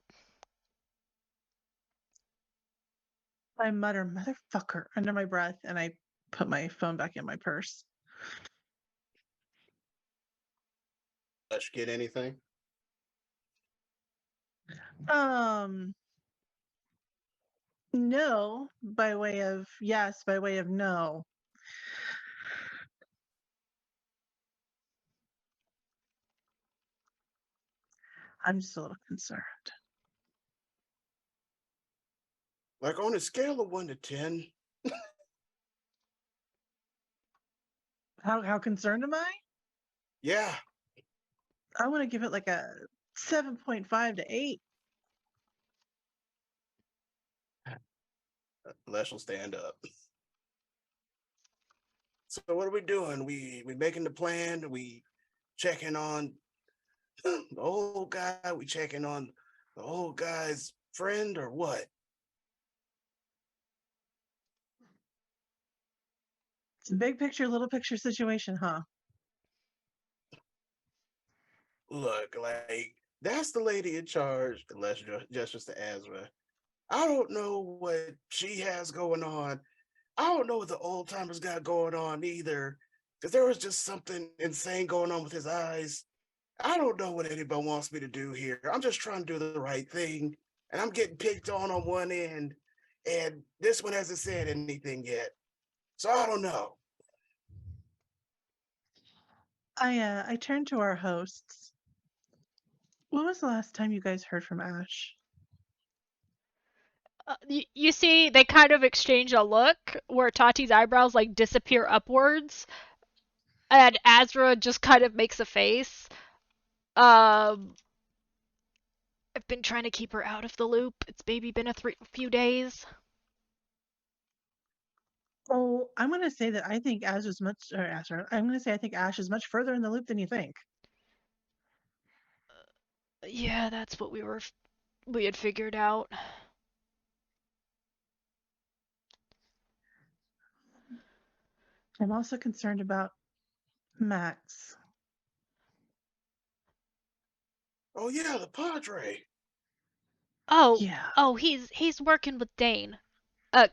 I mutter motherfucker under my breath and I put my phone back in my purse. Lesh get anything? No, by way of yes, by way of no. I'm just a little concerned. Like on a scale of 1 to 10. How concerned am I? Yeah. I want to give it like a 7.5 to 8. Lesh will stand up. So what are we doing? We making the plan. We checking on the old guy. We checking on the old guy's friend or what? It's a big picture, little picture situation, huh? Look, like that's the lady in charge. Lesh gestures to Azra. I don't know what she has going on. I don't know what the old timers got going on either. Because there was just something insane going on with his eyes. I don't know what anybody wants me to do here. I'm just trying to do the right thing. And I'm getting picked on one end. And this one hasn't said anything yet. So I don't know. I turned to our hosts. When was the last time you guys heard from Ash? You see, they kind of exchange a look where Tati's eyebrows like disappear upwards, and Azra just kind of makes a face. Um, I've been trying to keep her out of the loop. It's maybe been a few days. Oh, I'm gonna say that I think Ash is much, or Ash, I'm gonna say I think Ash is much further in the loop than you think. Yeah, that's what we had figured out. I'm also concerned about Max. Oh, yeah, the Padre. Oh, Yeah. oh, he's working with Dane. Uh,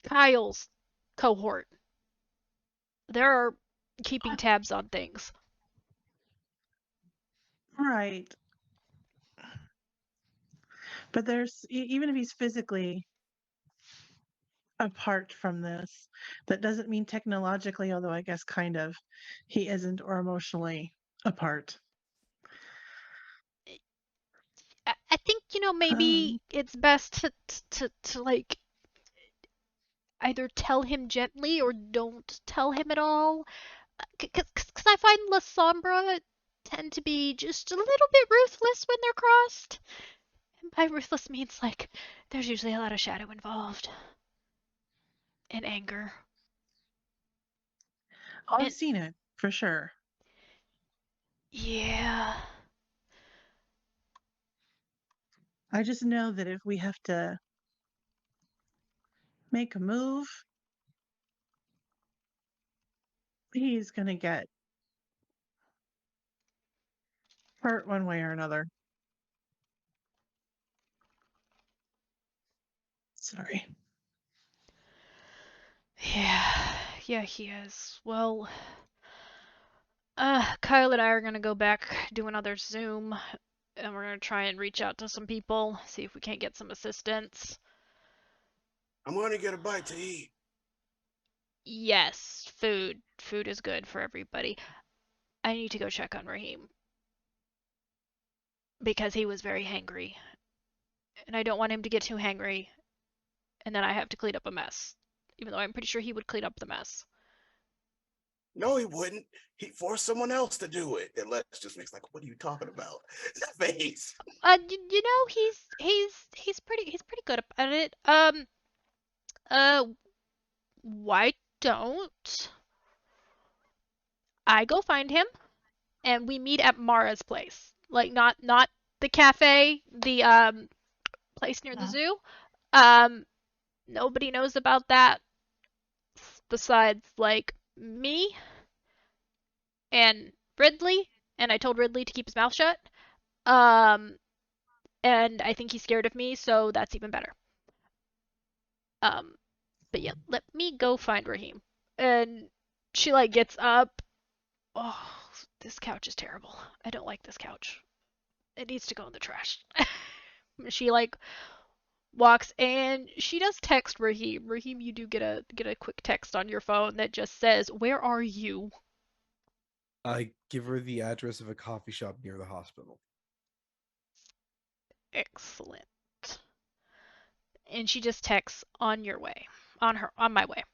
Kyle's cohort. They're keeping tabs on things. Right. But there's, even if he's physically apart from this, that doesn't mean technologically, although I guess kind of, he isn't, or emotionally apart. I think maybe Um, it's best to like either tell him gently or don't tell him at all. Cause I find La Sombra tend to be just a little bit ruthless when they're crossed. And by ruthless means like there's usually a lot of shadow involved and anger. I've And seen it for sure. yeah, I just know that if we have to make a move, he's gonna get hurt one way or another. Sorry. yeah, he is. Well, Kyle and I are gonna go back, do another Zoom, and we're gonna try and reach out to some people, see if we can't get some assistance. I'm going to get a bite to eat. Yes, food. Food is good for everybody. I need to go check on Raheem because he was very hangry, and I don't want him to get too hangry, and then I have to clean up a mess. Even though I'm pretty sure he would clean up the mess. No, he wouldn't. He forced someone else to do it. And Lex just makes like, what are you talking about? Face. He's pretty good at it. Uh, why don't I go find him and we meet at Mara's place? Like not the cafe, the place near the zoo. Um, Nobody knows about that besides like me and Ridley, and I told Ridley to keep his mouth shut. Um, and I think he's scared of me, so that's even better. Um, but yeah, let me go find Raheem. And she like gets up. Oh, this couch is terrible. I don't like this couch. It needs to go in the trash. She like walks and she does text Raheem. Raheem, you do get a quick text on your phone that just says, "Where are you?" I give her the address of a coffee shop near the hospital. Excellent. And she just texts, "On your way." On my way.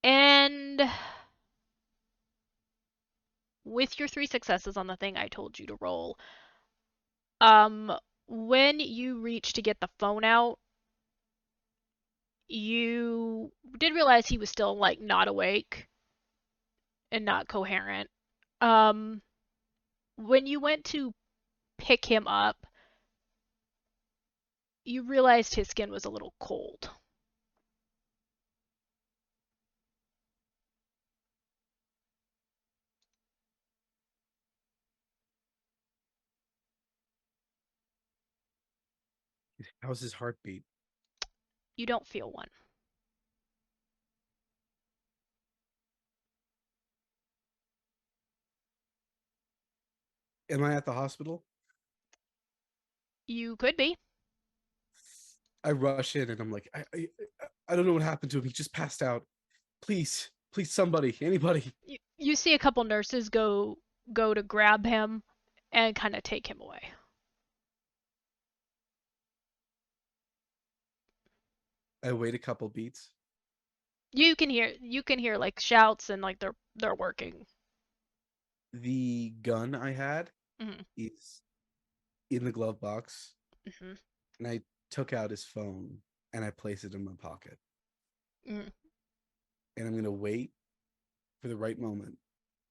And with your 3 successes on the thing I told you to roll, um when you reach to get the phone out, you did realize he was still like not awake and not coherent. Um, when you went to pick him up, you realized his skin was a little cold. How's his heartbeat? You don't feel one. Am I at the hospital? You could be. I rush in and I'm like, I don't know what happened to him. He just passed out. Please, please, somebody, anybody. You see a couple nurses go to grab him and kind of take him away. I wait a couple beats. You can hear like shouts and like they're working. The gun I had Mhm. is in the glove box, Mhm. and I took out his phone and I placed it in my pocket. Mhm. And I'm gonna wait for the right moment,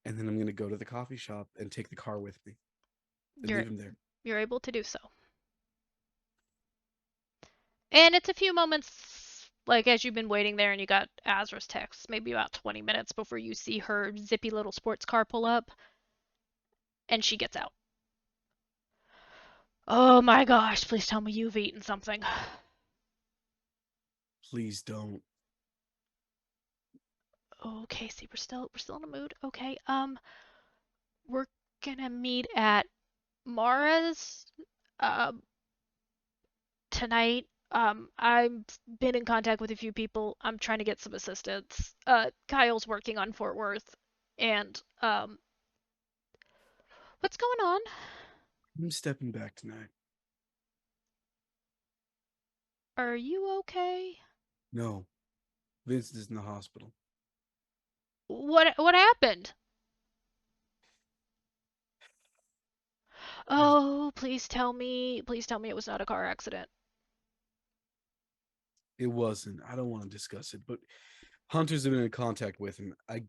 and then I'm gonna go to the coffee shop and take the car with me and You're leave him there. you're able to do so. And it's a few moments like as you've been waiting there and you got Azra's text, maybe about 20 minutes before you see her zippy little sports car pull up and she gets out. Oh my gosh, please tell me you've eaten something. Please don't. Okay, see, we're still in a mood. Okay, we're gonna meet at Mara's um tonight. I've been in contact with a few people. I'm trying to get some assistance. Kyle's working on Fort Worth, and what's going on? I'm stepping back tonight. Are you okay? No, Vince is in the hospital. What happened? I've, Oh, please tell me. Please tell me it was not a car accident. it wasn't. I don't want to discuss it, but hunters have been in contact with him. I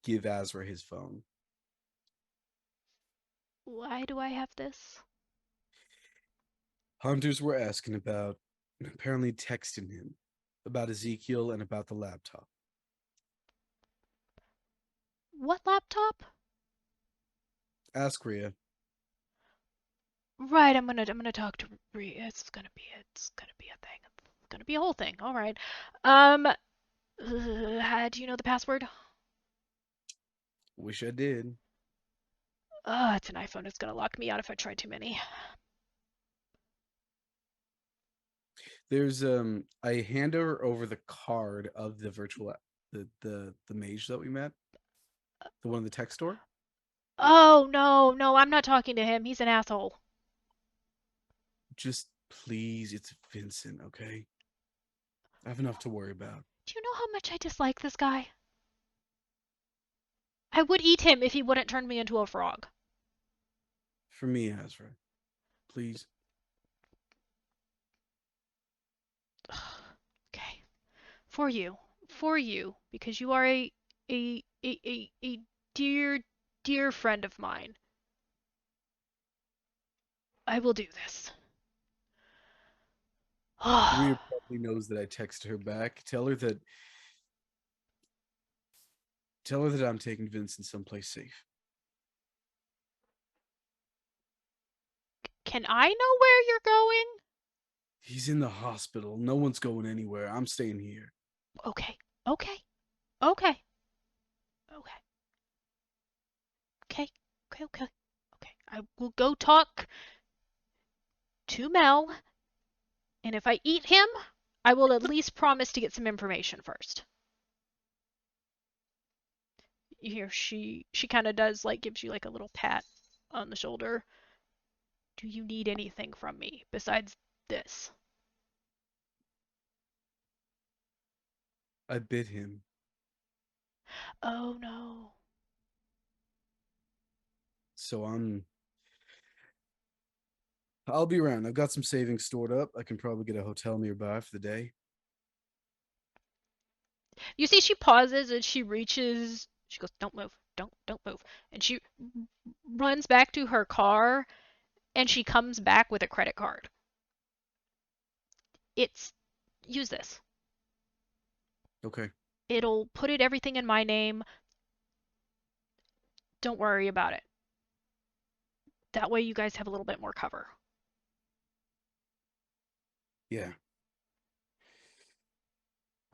give Azra his phone. Why do I have this? Hunters were asking about, apparently texting him about Ezekiel and about the laptop. What laptop? Ask Rhea. Right, I'm gonna talk to Rhea. It's gonna be a thing. It's gonna be a whole thing. All right. Do you know the password? Wish I did. It's an iPhone. It's gonna lock me out if I try too many. There's I hand her over the card of the virtual the mage that we met, the one in the tech store. Oh no, no, I'm not talking to him. He's an asshole. Just please, it's Vincent, okay? I have enough to worry about. Do you know how much I dislike this guy? I would eat him if he wouldn't turn me into a frog. For me, Azra, please. Okay. For you. For you. Because you are a dear, dear friend of mine. I will do this. Rhea probably knows that I texted her back. Tell her that I'm taking Vincent someplace safe. Can I know where you're going? He's in the hospital. No one's going anywhere. I'm staying here. Okay. Okay. Okay. Okay. Okay. Okay. Okay. Okay. I will go talk to Mel, and if I eat him, I will at least promise to get some information first. You hear she kind of does like gives you like a little pat on the shoulder. Do you need anything from me besides this? I bit him. Oh no. So I'll be around. I've got some savings stored up. I can probably get a hotel nearby for the day. You see, she pauses and she reaches. She goes, "Don't move, don't move," and she runs back to her car, and she comes back with a credit card. It's use this. Okay. It'll put everything in my name. Don't worry about it. That way, you guys have a little bit more cover. Yeah.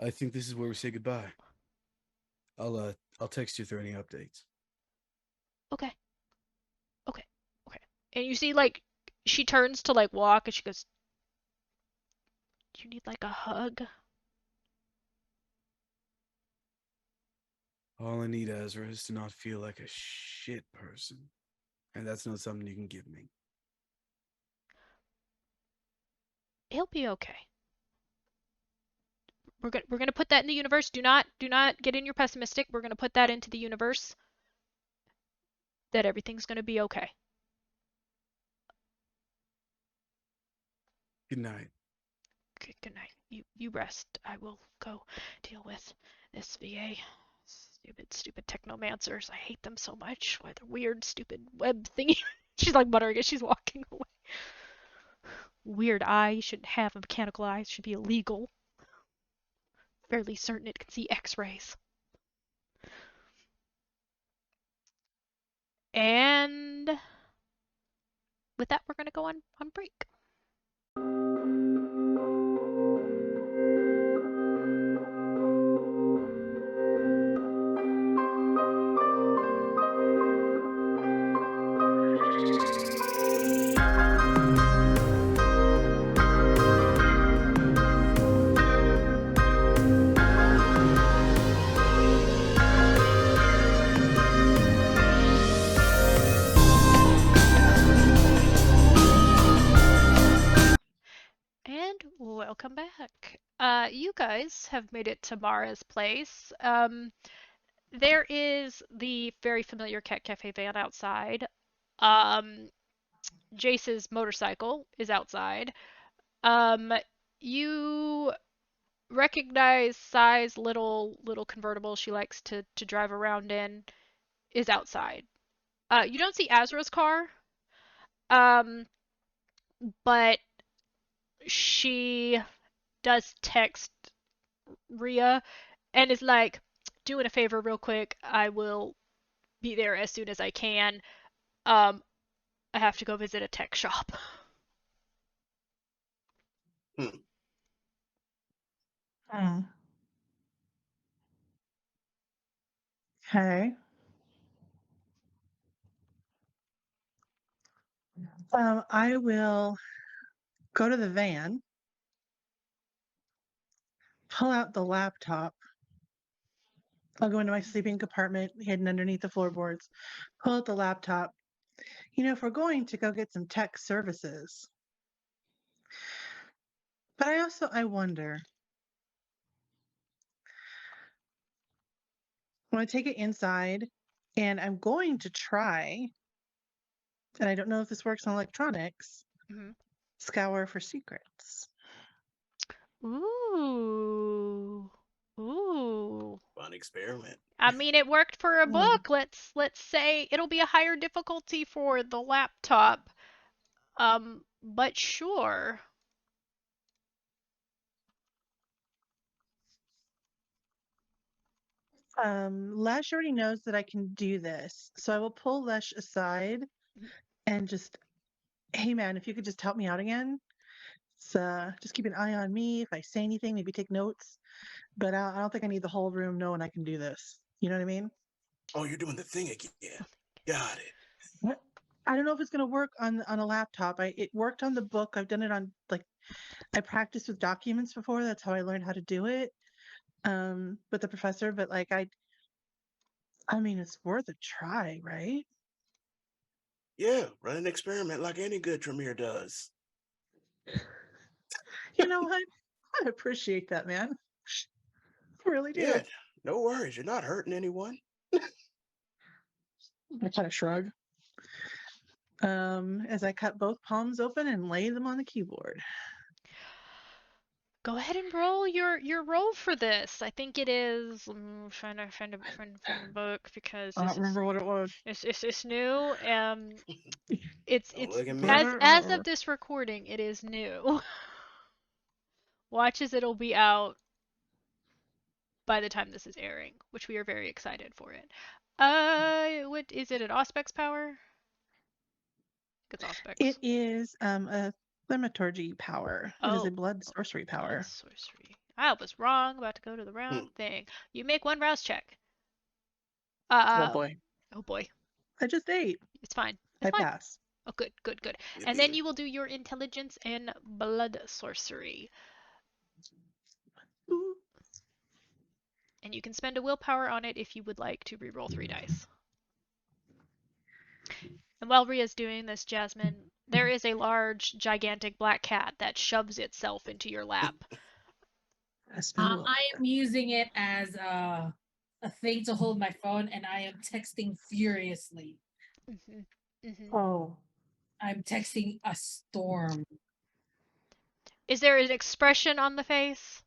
I think this is where we say goodbye. I'll text you if there are any updates. Okay. Okay. Okay. And you see, like, she turns to, like, walk, and she goes, "Do you need, like, a hug?" All I need, Ezra, is to not feel like a shit person. And that's not something you can give me. He'll be okay. We're gonna put that in the universe. Do not get in your pessimistic. We're gonna put that into the universe. That everything's gonna be okay. Good night. Good night. You rest. I will go deal with this VA. Stupid technomancers. I hate them so much. Why the weird, stupid web thingy. She's like muttering as she's walking away. Weird eye. You shouldn't have a mechanical eye. It should be illegal. Fairly certain it can see X-rays. And with that, we're gonna go on break. And welcome back. You guys have made it to Mara's place. There is the very familiar Cat Cafe van outside. Um, Jace's motorcycle is outside. Um, you recognize Sai's little convertible she likes to drive around in is outside. You don't see Azra's car. Um, but she does text Rhea and is like, doing a favor real quick. I will be there as soon as I can. Um, I have to go visit a tech shop. Hmm. Okay. I will go to the van, pull out the laptop. I'll go into my sleeping compartment hidden underneath the floorboards, pull out the laptop. If we're going to go get some tech services, but I wonder, when I take it inside and I'm going to try, and I don't know if this works on electronics, Mhm. scour for secrets. Ooh. Ooh. Fun experiment. I mean, it worked for a Hmm. book. Let's say it'll be a higher difficulty for the laptop. But sure. Lesh already knows that I can do this, so I will pull Lesh aside and just, hey man, if you could just help me out again. So just keep an eye on me. If I say anything, maybe take notes. But I don't think I need the whole room knowing I can do this. You know what I mean? Oh, you're doing the thing again. Got it. What? I don't know if it's gonna work on a laptop. It worked on the book. I've done it on I practiced with documents before. That's how I learned how to do it. With the professor. But I mean, it's worth a try, right? Yeah, run an experiment like any good Tremere does. You know what? I appreciate that, man. I really do. Yeah, no worries. You're not hurting anyone. I kind of shrug. As I cut both palms open and lay them on the keyboard. Go ahead and roll your roll for this. I think it is. Trying to find the book because I this don't remember what it was. it's new. It's Don't look at me. as of this recording, it is new. Watch as it'll be out by the time this is airing, which we are very excited for it. What is it? An Auspex power? It's Auspex. It is a thaumaturgy power. It is a Oh, blood sorcery blood power. sorcery. I was wrong. About to go to the wrong thing. You make one rouse check. Oh Uh, boy. oh boy. I just ate. It's fine. It's I fine. pass. Oh, good, good, good. You And beat then her. you will do your intelligence and blood sorcery. Ooh. And you can spend a willpower on it if you would like to reroll 3 dice. And while Ria's doing this, Jasmine, there is a large, gigantic black cat that shoves itself into your lap. I spend a I am using it as a thing to hold my phone, and I am texting furiously. Oh. I'm texting a storm. Is there an expression on the face?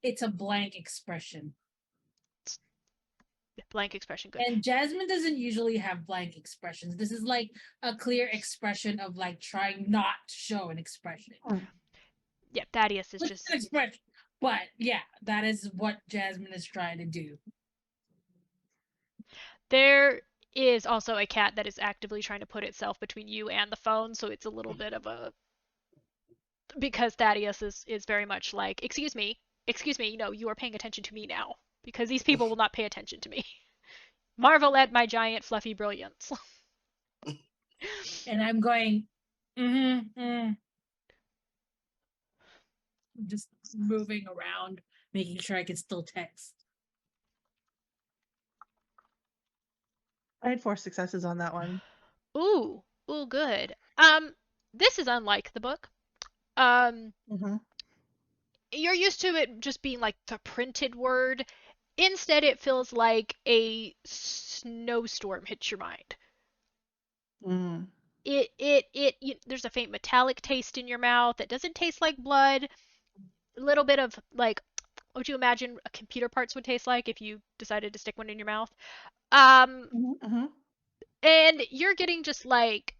It's a blank expression. Blank expression, good. And Jasmine doesn't usually have blank expressions. This is like a clear expression of like trying not to show an expression. Yeah, Thaddeus is Which just... is an expression. But yeah, that is what Jasmine is trying to do. There is also a cat that is actively trying to put itself between you and the phone, so it's a little bit of a... Because Thaddeus is very much like, excuse me, no, you are paying attention to me now. Because these people will not pay attention to me. Marvel at my giant fluffy brilliance. And I'm going, just moving around, making sure I can still text. I had 4 successes on that one. Ooh, good. This is unlike the book. You're used to it just being like the printed word. Instead, it feels like a snowstorm hits your mind. There's a faint metallic taste in your mouth that doesn't taste like blood. A little bit of like, what would you imagine a computer parts would taste like if you decided to stick one in your mouth? And you're getting just like,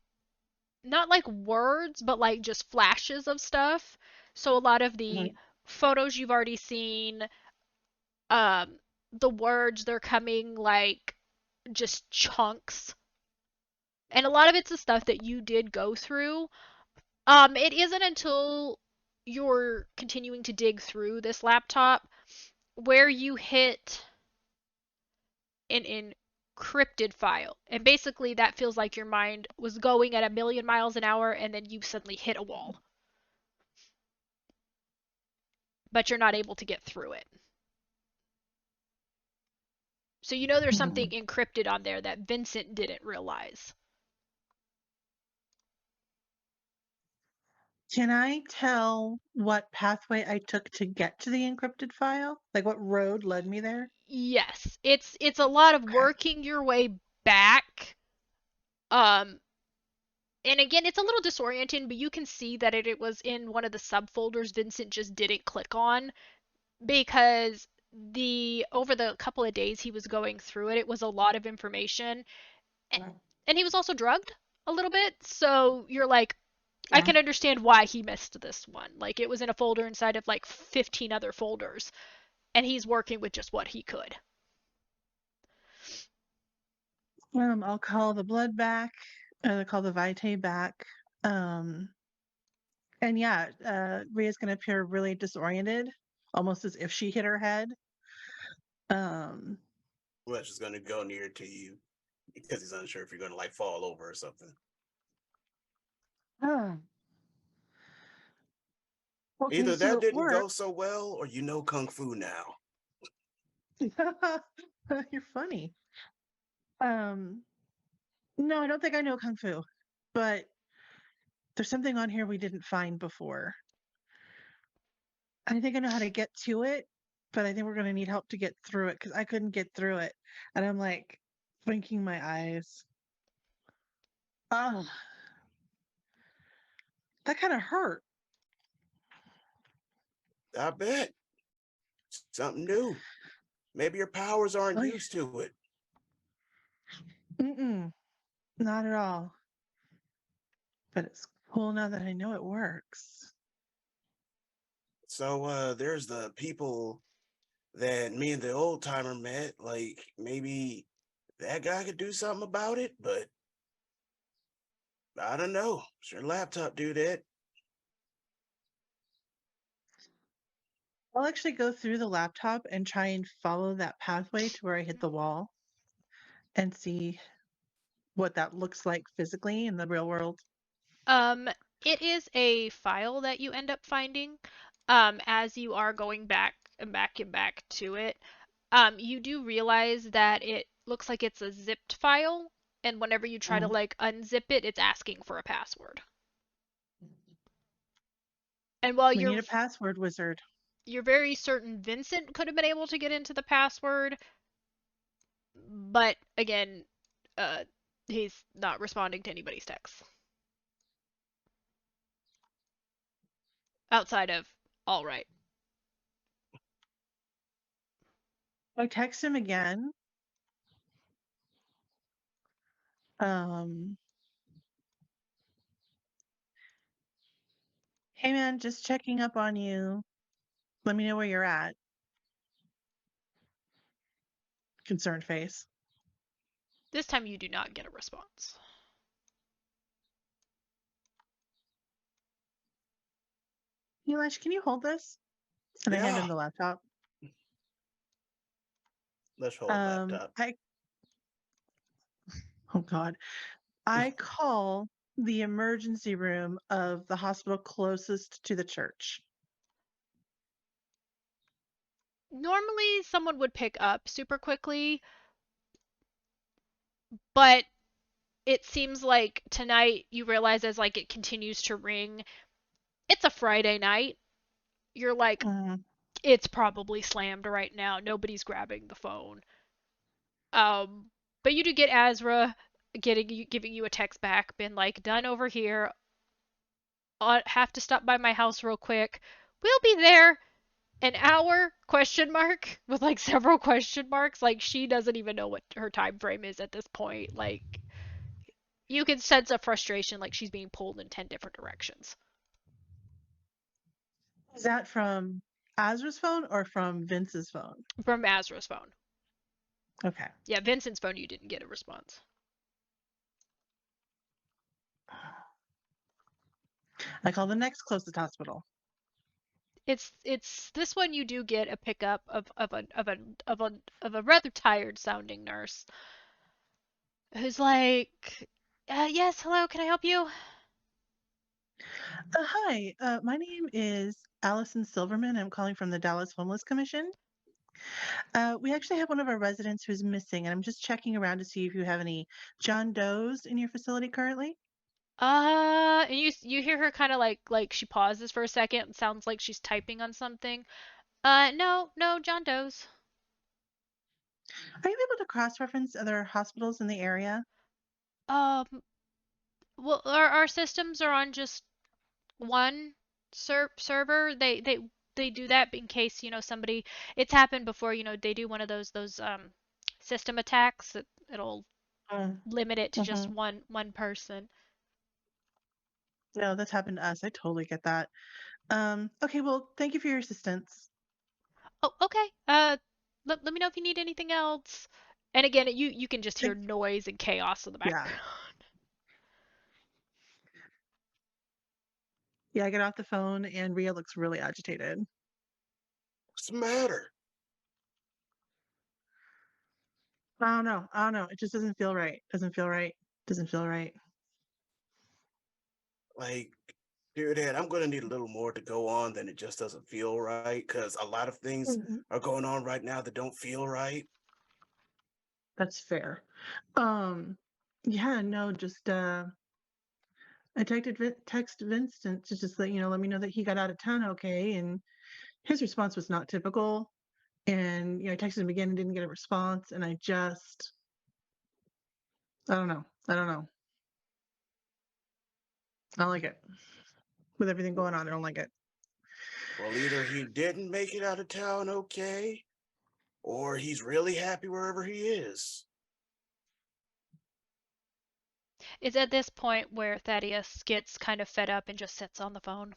not like words, but like just flashes of stuff. So a lot of the photos you've already seen, the words, they're coming like just chunks. And a lot of it's the stuff that you did go through. It isn't until you're continuing to dig through this laptop where you hit an encrypted file. And basically that feels like your mind was going at 1,000,000 miles an hour and then you suddenly hit a wall. But you're not able to get through it. So you know there's something encrypted on there that Vincent didn't realize. Can I tell what pathway I took to get to the encrypted file? Like what road led me there? Yes, it's a lot of working your way back. And again, it's a little disorienting, but you can see that it was in one of the subfolders Vincent just didn't click on because over the couple of days he was going through it, it was a lot of information. And he was also drugged a little bit, so you're like, I can understand why he missed this one. Like, it was in a folder inside of like 15 other folders, and he's working with just what he could. I'll call the blood back. I'll call the vitae back. And yeah, Ria's going to appear really disoriented, almost as if she hit her head. Rush is going to go near to you because he's unsure if you're going to like fall over or something. Okay, Either so that it didn't go worked. so well, or you know kung fu now. You're funny. No, I don't think I know kung fu, but there's something on here we didn't find before. I think I know how to get to it, but I think we're going to need help to get through it because I couldn't get through it. And I'm like blinking my eyes. Oh, that kind of hurt. I bet. Something new. Maybe your powers aren't Oh, yeah. used to it. Mm-mm, not at all. But it's cool now that I know it works. So there's the people that me and the old timer met. Like maybe that guy could do something about it, but I don't know. Does your laptop do that? I'll actually go through the laptop and try and follow that pathway to where I hit the wall and see what that looks like physically in the real world. Um, it is a file that you end up finding as you are going back and back and back to it. You do realize that it looks like it's a zipped file, and whenever you try to Mm. like unzip it, it's asking for a password. And while We need a password wizard. you're very certain Vincent could have been able to get into the password, but again, uh, he's not responding to anybody's texts outside of all right. I text him again. Um, hey man, just checking up on you. Let me know where you're at. Concerned face. This time you do not get a response. Elish, can you hold this? And I hand Yeah. him the laptop. Let's hold laptop. Oh God. I call the emergency room of the hospital closest to the church. Normally someone would pick up super quickly, but it seems like tonight you realize as like it continues to ring, it's a Friday night. You're like, Mm. it's probably slammed right now. Nobody's grabbing the phone. Um, but you do get Azra giving you a text back, been like, done over here. Have to stop by my house real quick. We'll be there an hour question mark with like several question marks. Like she doesn't even know what her time frame is at this point. Like you can sense a frustration, like she's being pulled in 10 different directions. Is that from Azra's phone or from Vince's phone? From Azra's phone. Okay. Yeah, Vincent's phone you didn't get a response. I call the next closest hospital. It's this one you do get a pickup of a rather tired sounding nurse who's like, yes, hello, can I help you? Hi, my name is Allison Silverman. I'm calling from the Dallas Homeless Commission. We actually have one of our residents who's missing, and I'm just checking around to see if you have any John Does in your facility currently. And you hear her kind of like she pauses for a second and sounds like she's typing on something. No, John Doe's. Are you able to cross-reference other hospitals in the area? Um, well, our systems are on just one server. They do that in case somebody. It's happened before. They do one of those system attacks. It'll limit it to just Mm-hmm. one person. No, that's happened to us. I totally get that. Okay, well, thank you for your assistance. Oh, okay. Let me know if you need anything else. And again, you can just hear Thank- noise and chaos in the yeah. background. Yeah, I get off the phone and Ria looks really agitated. What's the matter? I don't know. I don't know. It just doesn't feel right. Doesn't feel right. Doesn't feel right. Like, dude, Ed, I'm gonna need a little more to go on than it just doesn't feel right, because a lot of things Mhm. are going on right now that don't feel right. That's fair. Um, yeah, no, just I text Vincent to just let me know that he got out of town okay, and his response was not typical. And I texted him again and didn't get a response, and I don't know. I don't know. I don't like it. With everything going on, I don't like it. Well, either he didn't make it out of town okay, or he's really happy wherever he is. It's at this point where Thaddeus gets kind of fed up and just sits on the phone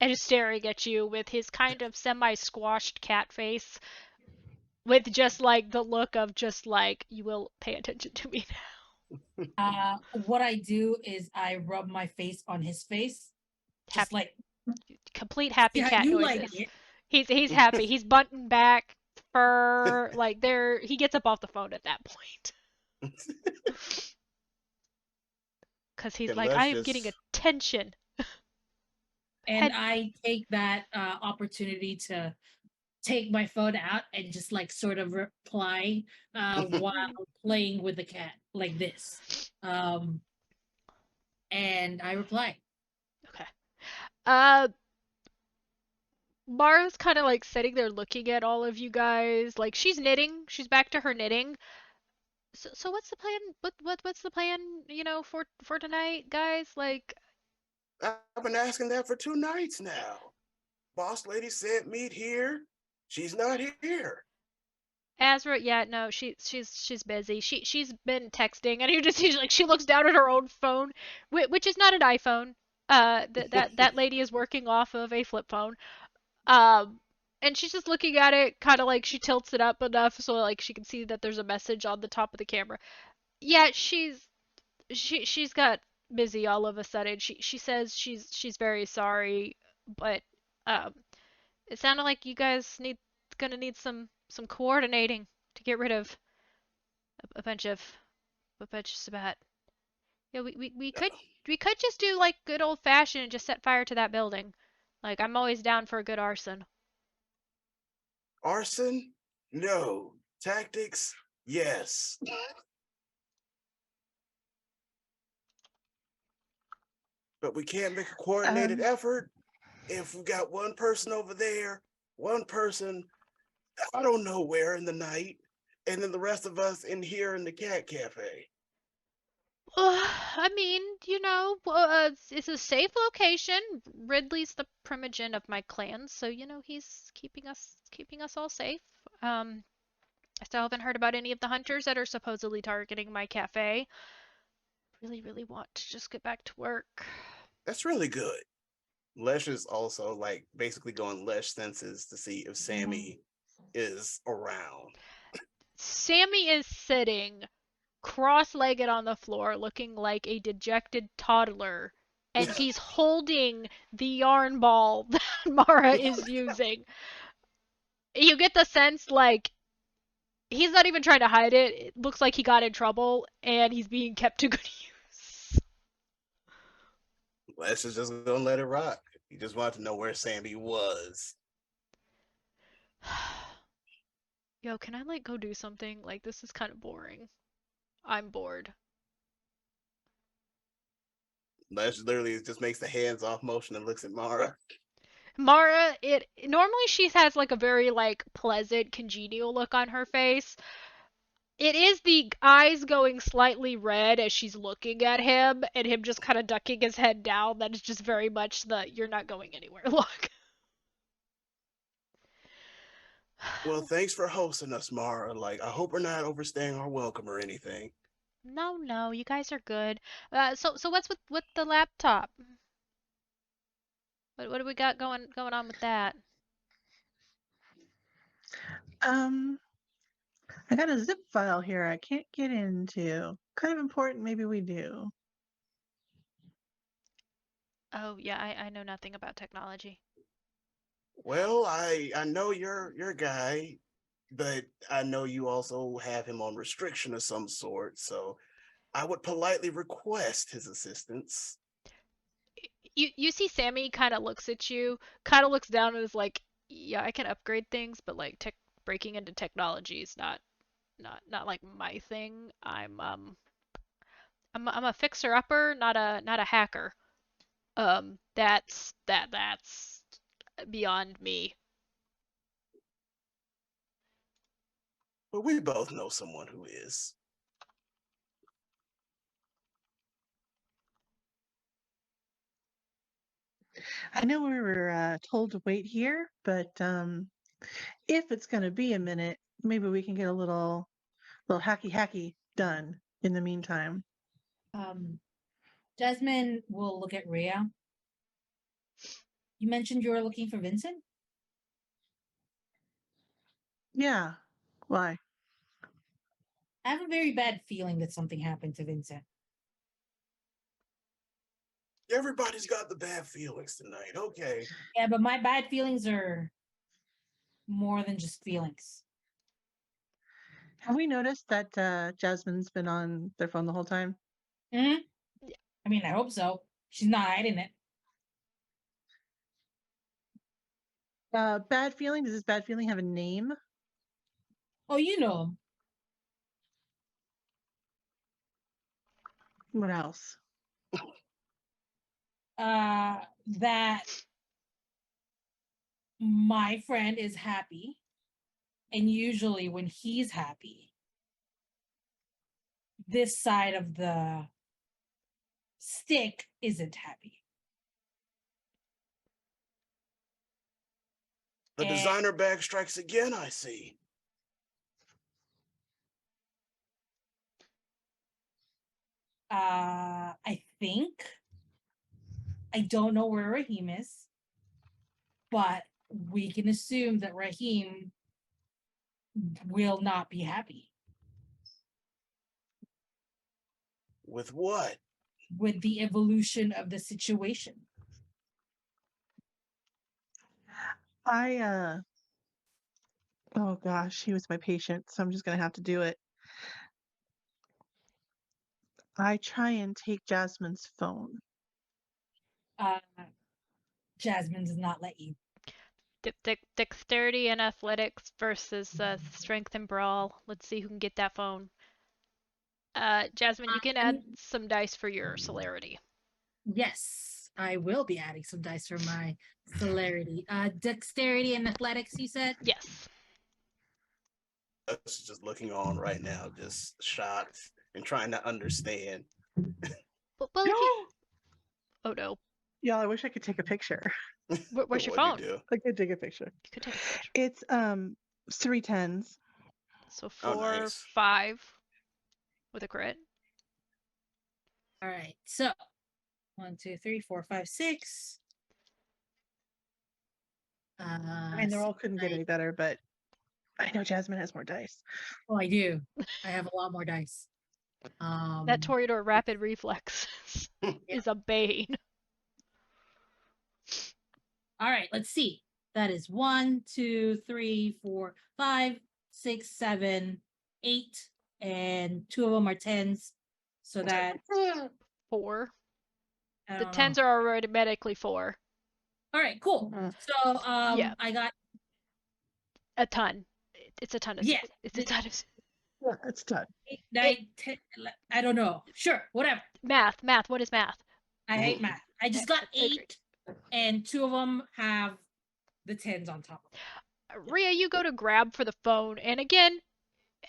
and is staring at you with his kind of semi-squashed cat face, with just like the look of just like, you will pay attention to me now. What I do is I rub my face on his face, just Happy, like, complete happy yeah, cat you like noises. it. He's happy. He's buttoned back, fur, like there. He gets up off the phone at that point because he's And like, let's I am getting just attention. And Head. I take that opportunity to take my phone out and just like sort of reply while playing with the cat like this. And I reply. Okay. Uh, Mara's kind of like sitting there looking at all of you guys. Like she's knitting. She's back to her knitting. So what's the plan? What's the plan? You know, for tonight, guys. Like I've been asking that for 2 nights now. Boss lady said meet here. She's not here. Azra, yeah, no, she's busy. She's been texting, and you just see like she looks down at her own phone, which is not an iPhone. That lady is working off of a flip phone. Um, and she's just looking at it, kind of like she tilts it up enough so like she can see that there's a message on the top of the camera. Yeah, she's got busy all of a sudden. She says she's very sorry, but um, it sounded like you guys gonna need some coordinating to get rid of a bunch of spat. Yeah, we could just do like good old fashioned and just set fire to that building. Like I'm always down for a good arson. Arson? No. Tactics? Yes. But we can't make a coordinated Um, effort if we got one person over there, one person, I don't know where in the night, and then the rest of us in here in the cat cafe. I mean, you know, it's a safe location. Ridley's the primogen of my clan, so you know he's keeping us all safe. I still haven't heard about any of the hunters that are supposedly targeting my cafe. Really, really want to just get back to work. That's really good. Lesh is also like basically going Lesh senses to see if Sammy is around. Sammy is sitting cross-legged on the floor, looking like a dejected toddler, and he's holding the yarn ball that Mara is using. You get the sense like he's not even trying to hide it. It looks like he got in trouble and he's being kept to good use. Lesh is just gonna let it rock. He just wanted to know where Sammy was. Yo, can I like go do something? Like this is kind of boring. I'm bored. Lesh literally just makes the hands off motion and looks at Mara. Mara, it normally she has like a very like pleasant, congenial look on her face. It is the eyes going slightly red as she's looking at him, and him just kind of ducking his head down. That is just very much the "you're not going anywhere" look. Well, thanks for hosting us, Mara. Like, I hope we're not overstaying our welcome or anything. No, no, you guys are good. So what's with the laptop? What do we got going on with that? um, I got a zip file here I can't get into. Kind of important, maybe we do. Oh yeah, I know nothing about technology. Well, I know you're your guy, but I know you also have him on restriction of some sort, so I would politely request his assistance. You see Sammy kind of looks at you, kind of looks down and is like, yeah, I can upgrade things, but like tech breaking into technology is not like my thing. I'm a fixer upper, not a hacker. That's beyond me. But we both know someone who is. I know we were told to wait here, but if it's going to be a minute, maybe we can get a little hacky done in the meantime. Jasmine will look at Rhea. You mentioned you were looking for Vincent? Yeah. Why? I have a very bad feeling that something happened to Vincent. Everybody's got the bad feelings tonight. Okay. Yeah, but my bad feelings are more than just feelings. Have we noticed that Jasmine's been on their phone the whole time? Hmm? I mean, I hope so. She's not hiding it. Bad feeling? Does this bad feeling have a name? Oh, you know him. What else? That my friend is happy. And usually when he's happy, this side of the stick isn't happy. The designer bag strikes again, I see. I think I don't know where Raheem is, but we can assume that Raheem will not be happy With what? with the evolution of the situation. Oh gosh, he was my patient, so I'm just gonna have to do it. I try and take Jasmine's phone. Jasmine does not let you. Dexterity and athletics versus strength and brawl. Let's see who can get that phone. Jasmine, you can add some dice for your celerity. Yes, I will be adding some dice for my celerity. Dexterity and athletics, you said? Yes. Us just looking on right now, just shocked and trying to understand. Well, if you... Oh no. Y'all, I wish I could take a picture. Where's your What'd phone? you do? I could take a picture. You could take a picture. It's 3 10s. So Oh, 4, nice. 5 with a crit. All right. So 1, 2, 3, 4, 5, 6. I mean, they all couldn't get any better, but I know Jasmine has more dice. Oh, I do. I have a lot more dice. That Toreador rapid reflex is a bane. All right, let's see. That is 1, 2, 3, 4, 5, 6, 7, 8, and 2 of them are 10s. So that 4. I The don't 10s know. are automatically 4. All right, cool. So Yeah. I got A ton. It's a ton of... Yeah. It's a ton of... Yeah, it's done. 8, 9, 10. I don't know. Sure, whatever. Math. What is math? I hate math. I just got Agreed. 8, and 2 of them have the 10s on top. Rhea, you go to grab for the phone, and again,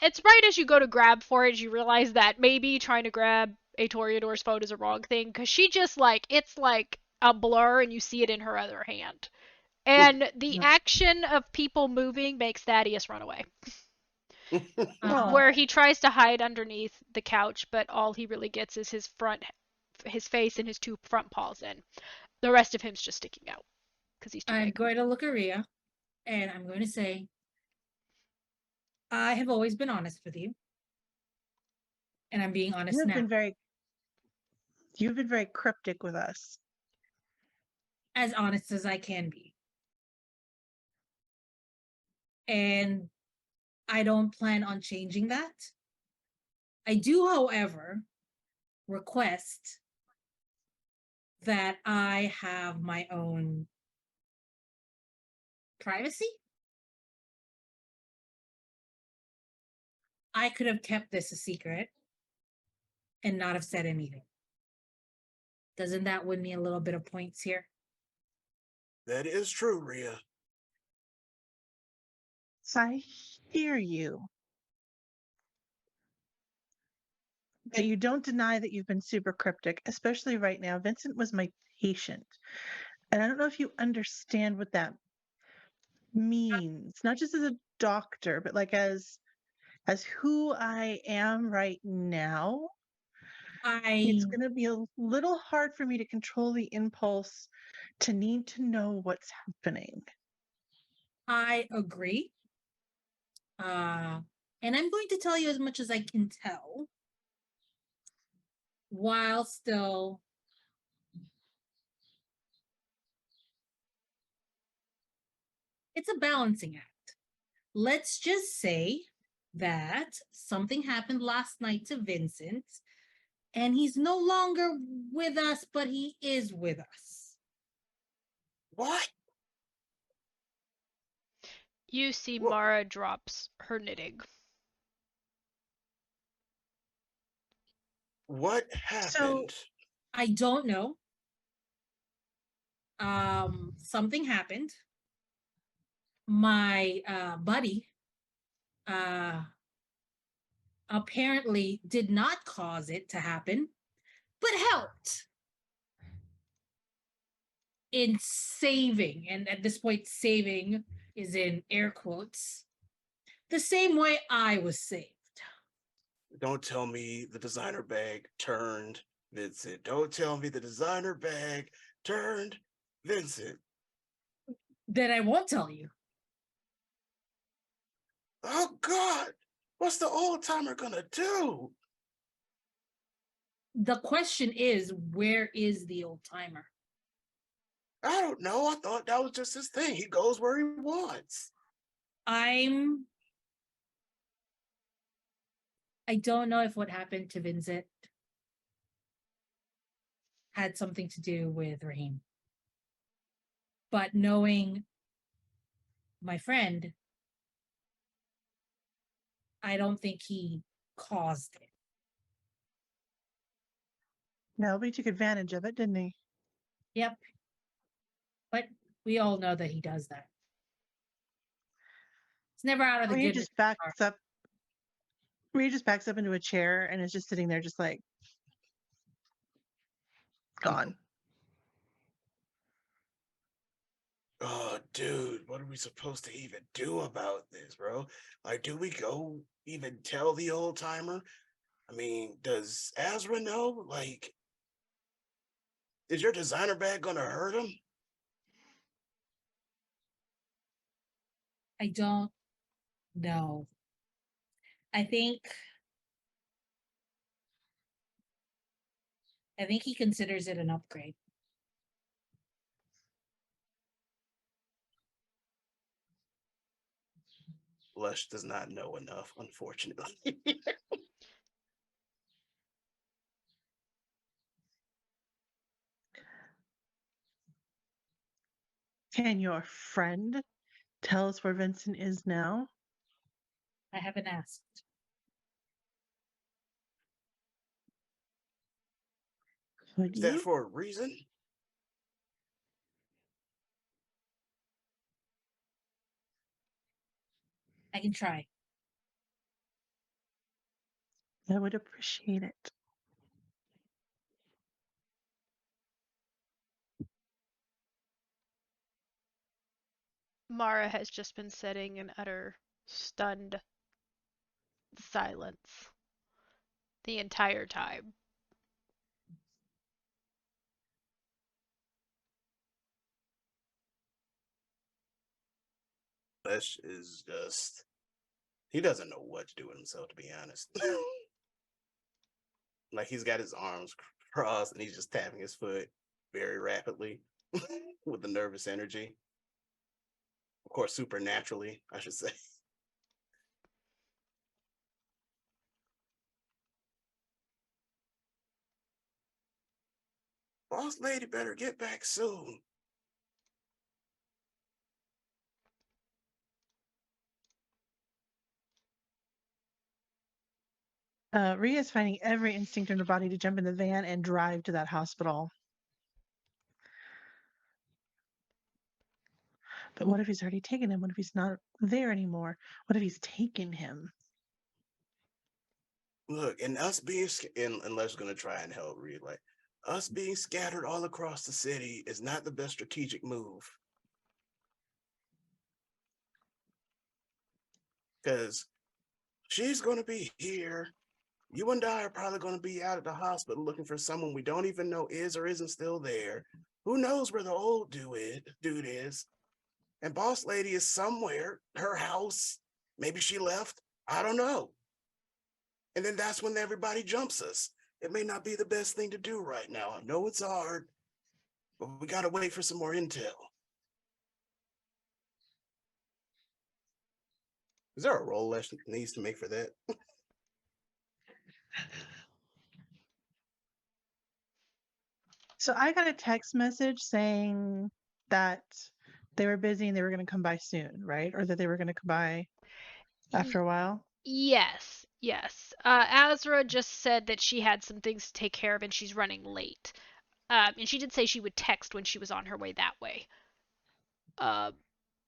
it's right as you go to grab for it, you realize that maybe trying to grab a Toreador's phone is a wrong thing, because she just it's like a blur, and you see it in her other hand. And the action of people moving makes Thaddeus run away. Where he tries to hide underneath the couch, but all he really gets is his face and his 2 front paws in. The rest of him's just sticking out because he's too I'm big. going to look at Rhea, and I'm going to say, I have always been honest with you, and I'm being honest You've now. been very cryptic with us. As honest as I can be. And I don't plan on changing that. I do, however, request that I have my own privacy. I could have kept this a secret and not have said anything. Doesn't that win me a little bit of points here? That is true, Rhea. So I hear you. But you don't deny that you've been super cryptic, especially right now. Vincent was my patient. And I don't know if you understand what that means, not just as a doctor, but like as who I am right now. It's I going to be a little hard for me to control the impulse to need to know what's happening. I agree. And I'm going to tell you as much as I can tell, while still it's a balancing act. Let's just say that something happened last night to Vincent, and he's no longer with us, but he is with us. What? You see What? Mara drops her knitting. What So happened? I don't know. Something happened. My buddy apparently did not cause it to happen, but helped in saving, and at this point, saving is in air quotes, the same way I was saved. Don't tell me the designer bag turned Vincent. Don't tell me the designer bag turned Vincent. Then I won't tell you. Oh God, what's the old timer gonna do? The question is, where is the old timer? I don't know. I thought that was just his thing. He goes where he wants. I don't know if what happened to Vincent had something to do with Raheem. But knowing my friend, I don't think he caused it. no, but he took advantage of it, didn't he? Yep. But we all know that he does that. It's never out of the Rhea goodness just of his heart. backs up. Rhea just backs up into a chair and is just sitting there, just like gone. Oh, dude, what are we supposed to even do about this, bro? Like, do we go even tell the old timer? I mean, does Azra know? Like, is your designer bag gonna hurt him? I don't know. I think he considers it an upgrade. Lush does not know enough, unfortunately. Can your friend tell us where Vincent is now? I haven't asked. Could Is that you? for a reason? I can try. I would appreciate it. Mara has just been sitting in utter stunned silence the entire time. Lush is just, he doesn't know what to do with himself, to be honest. Like, he's got his arms crossed and he's just tapping his foot very rapidly with the nervous energy. Of course, supernaturally, I should say. Boss lady better get back soon. Rhea is finding every instinct in her body to jump in the van and drive to that hospital. But what if he's already taken him? What if he's not there anymore? What if he's taken him? Look, and us being and Leslie's gonna try and help Reed. Like, us being scattered all across the city is not the best strategic move. Because she's going to be here. You and I are probably going to be out at the hospital looking for someone we don't even know is or isn't still there. Who knows where the old dude is? And boss lady is somewhere, her house. Maybe she left. I don't know. And then that's when everybody jumps us. It may not be the best thing to do right now. I know it's hard, but we got to wait for some more intel. Is there a roll that needs to make for that? So I got a text message saying that they were busy and they were going to come by soon, right? Or that they were going to come by after a while. Yes, yes. Azra just said that she had some things to take care of and she's running late. And she did say she would text when she was on her way that way.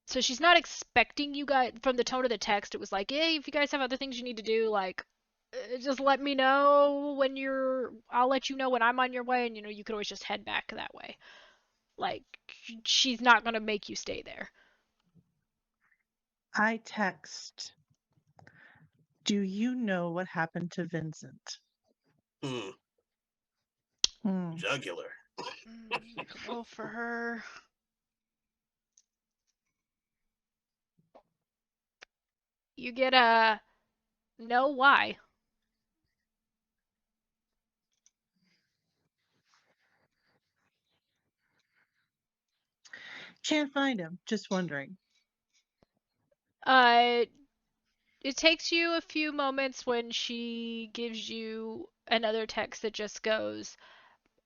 So she's not expecting you guys. From the tone of the text, it was like, hey, if you guys have other things you need to do, like, just let me know when you're. I'll let you know when I'm on your way, and you could always just head back that way. Like, she's not gonna make you stay there. I text, do you know what happened to Vincent? Jugular. Roll for her. You get a no. Why? Can't find him. Just wondering. It takes you a few moments when she gives you another text that just goes,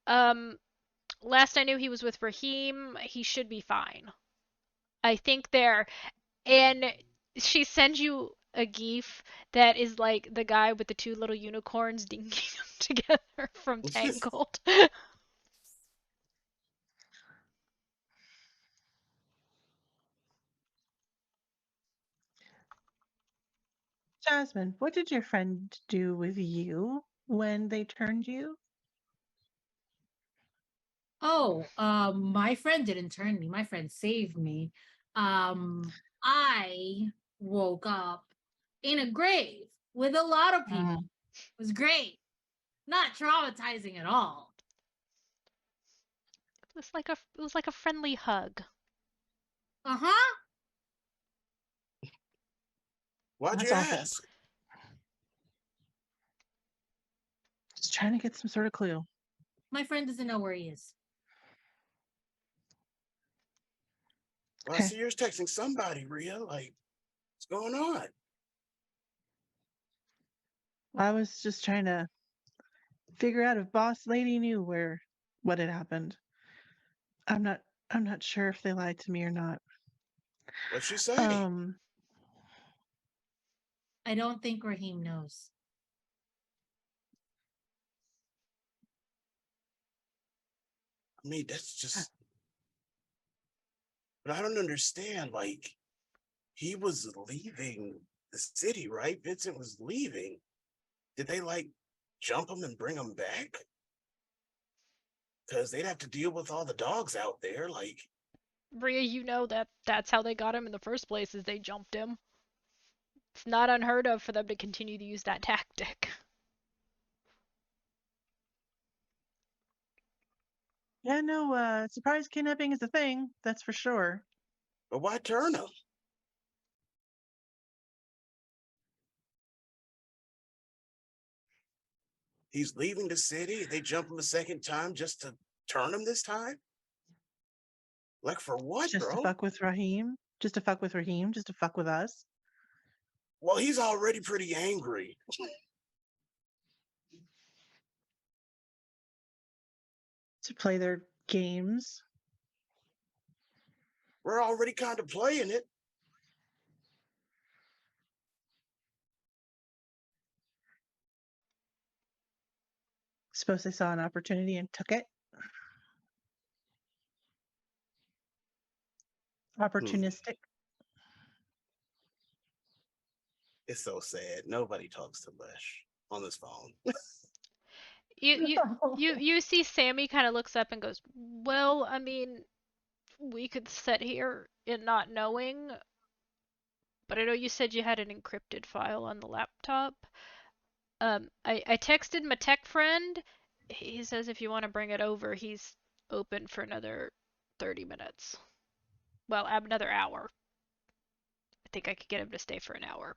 last I knew he was with Raheem. He should be fine. I think they're. And she sends you a gif that is like the guy with the two little unicorns dinking together from Tangled. Jasmine, what did your friend do with you when they turned you? Oh, my friend didn't turn me. My friend saved me. I woke up in a grave with a lot of people. It was great. Not traumatizing at all. It was like a friendly hug. Uh-huh. Why'd That's you awful. ask? Just trying to get some sort of clue. My friend doesn't know where he is. Well, I see you're texting somebody, Rhea. Like, what's going on? I was just trying to figure out if boss lady knew what had happened. I'm not sure if they lied to me or not. What'd she say? I don't think Raheem knows. I mean, that's just. But I don't understand. Like, he was leaving the city, right? Vincent was leaving. Did they, like, jump him and bring him back? Because they'd have to deal with all the dogs out there. Like, Rhea, you know that's how they got him in the first place, is they jumped him. It's not unheard of for them to continue to use that tactic. Yeah, no, surprise kidnapping is a thing, that's for sure. but why turn him? He's leaving the city. They jump him a second time just to turn him this time? Like, for what, Just to bro? fuck with Raheem? Just to fuck with Raheem? Just to fuck with us? Well, he's already pretty angry. To play their games? We're already kind of playing it. Suppose they saw an opportunity and took it? Opportunistic? It's so sad. Nobody talks to Lesh on this phone. You see Sammy kind of looks up and goes, "Well, I mean, we could sit here in not knowing, but I know you said you had an encrypted file on the laptop. I texted my tech friend. He says if you want to bring it over, he's open for another 30 minutes. Well, another hour. I think I could get him to stay for an hour."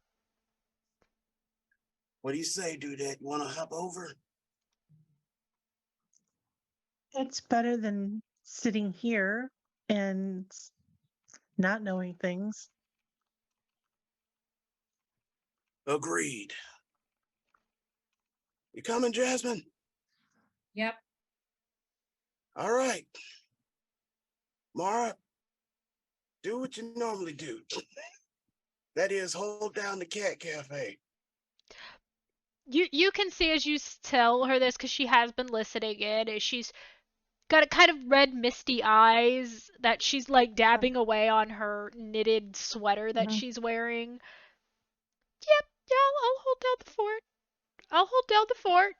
What do you say, dude? You want to hop over? It's better than sitting here and not knowing things. Agreed. You coming, Jasmine? Yep. All right. Mara, do what you normally do. That is, hold down the cat cafe. You can see as you tell her this because she has been listening in. Is she's got a kind of red misty eyes that she's like dabbing away on her knitted sweater that Mhm. she's wearing. Yep, yeah, I'll hold down the fort. I'll hold down the fort.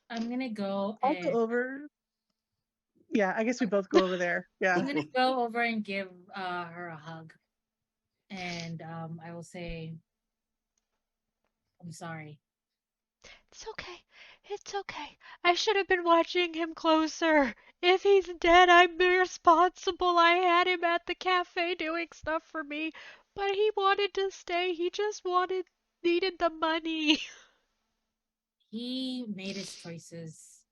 I'm gonna go I'll go and over. Yeah, I guess we both go over there. Yeah. I'm gonna go over and give her a hug, and I will say, "I'm sorry." It's okay. It's okay. I should have been watching him closer. If he's dead, I'm responsible. I had him at the cafe doing stuff for me, but he wanted to stay. He just needed the money. He made his choices.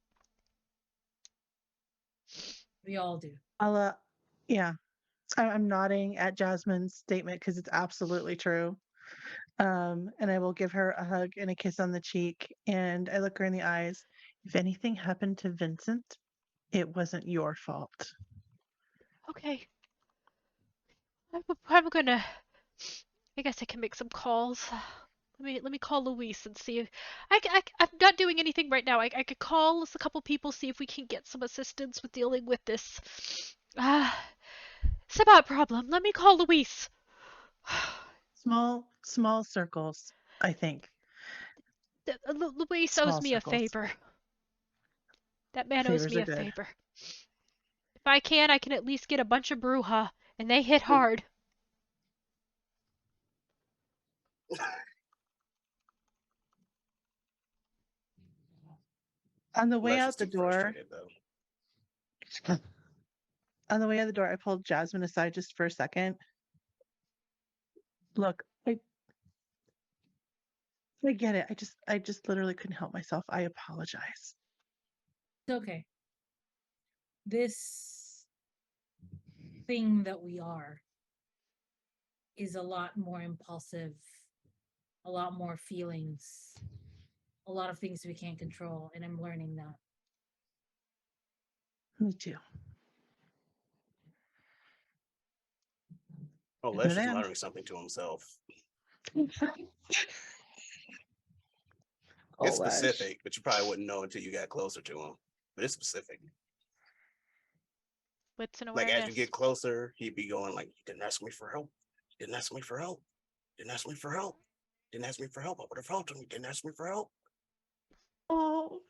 We all do. I'll yeah. I'm nodding at Jasmine's statement because it's absolutely true. And I will give her a hug and a kiss on the cheek, and I look her in the eyes. If anything happened to Vincent, it wasn't your fault. Okay. I'm gonna. I guess I can make some calls. Let me call Luis and see if I'm not doing anything right now. I could call us a couple people, see if we can get some assistance with dealing with this. It's about problem. Let me call Luis. Small circles, I think. Luis owes Small me a circles. favor. That man owes Favors me are a good. favor. If I can at least get a bunch of Bruja, and they hit hard. On the way Luscious out the too door, frustrated, though. on the way out the door, I pulled Jasmine aside just for a second. Look, I get it. I just literally couldn't help myself. I apologize. It's okay. This thing that we are is a lot more impulsive, a lot more feelings, a lot of things we can't control, and I'm learning that. Me too. Oh, Here Les they is are. muttering something to himself. It's Oh, Ash. specific, but you probably wouldn't know until you got closer to him. But it's specific. Wits and Like as you awareness. get closer, he'd be going like, "You didn't ask me for help. You didn't ask me for help. You didn't ask me for help. You didn't ask me for help. I would have helped him. You didn't ask me for help." Oh.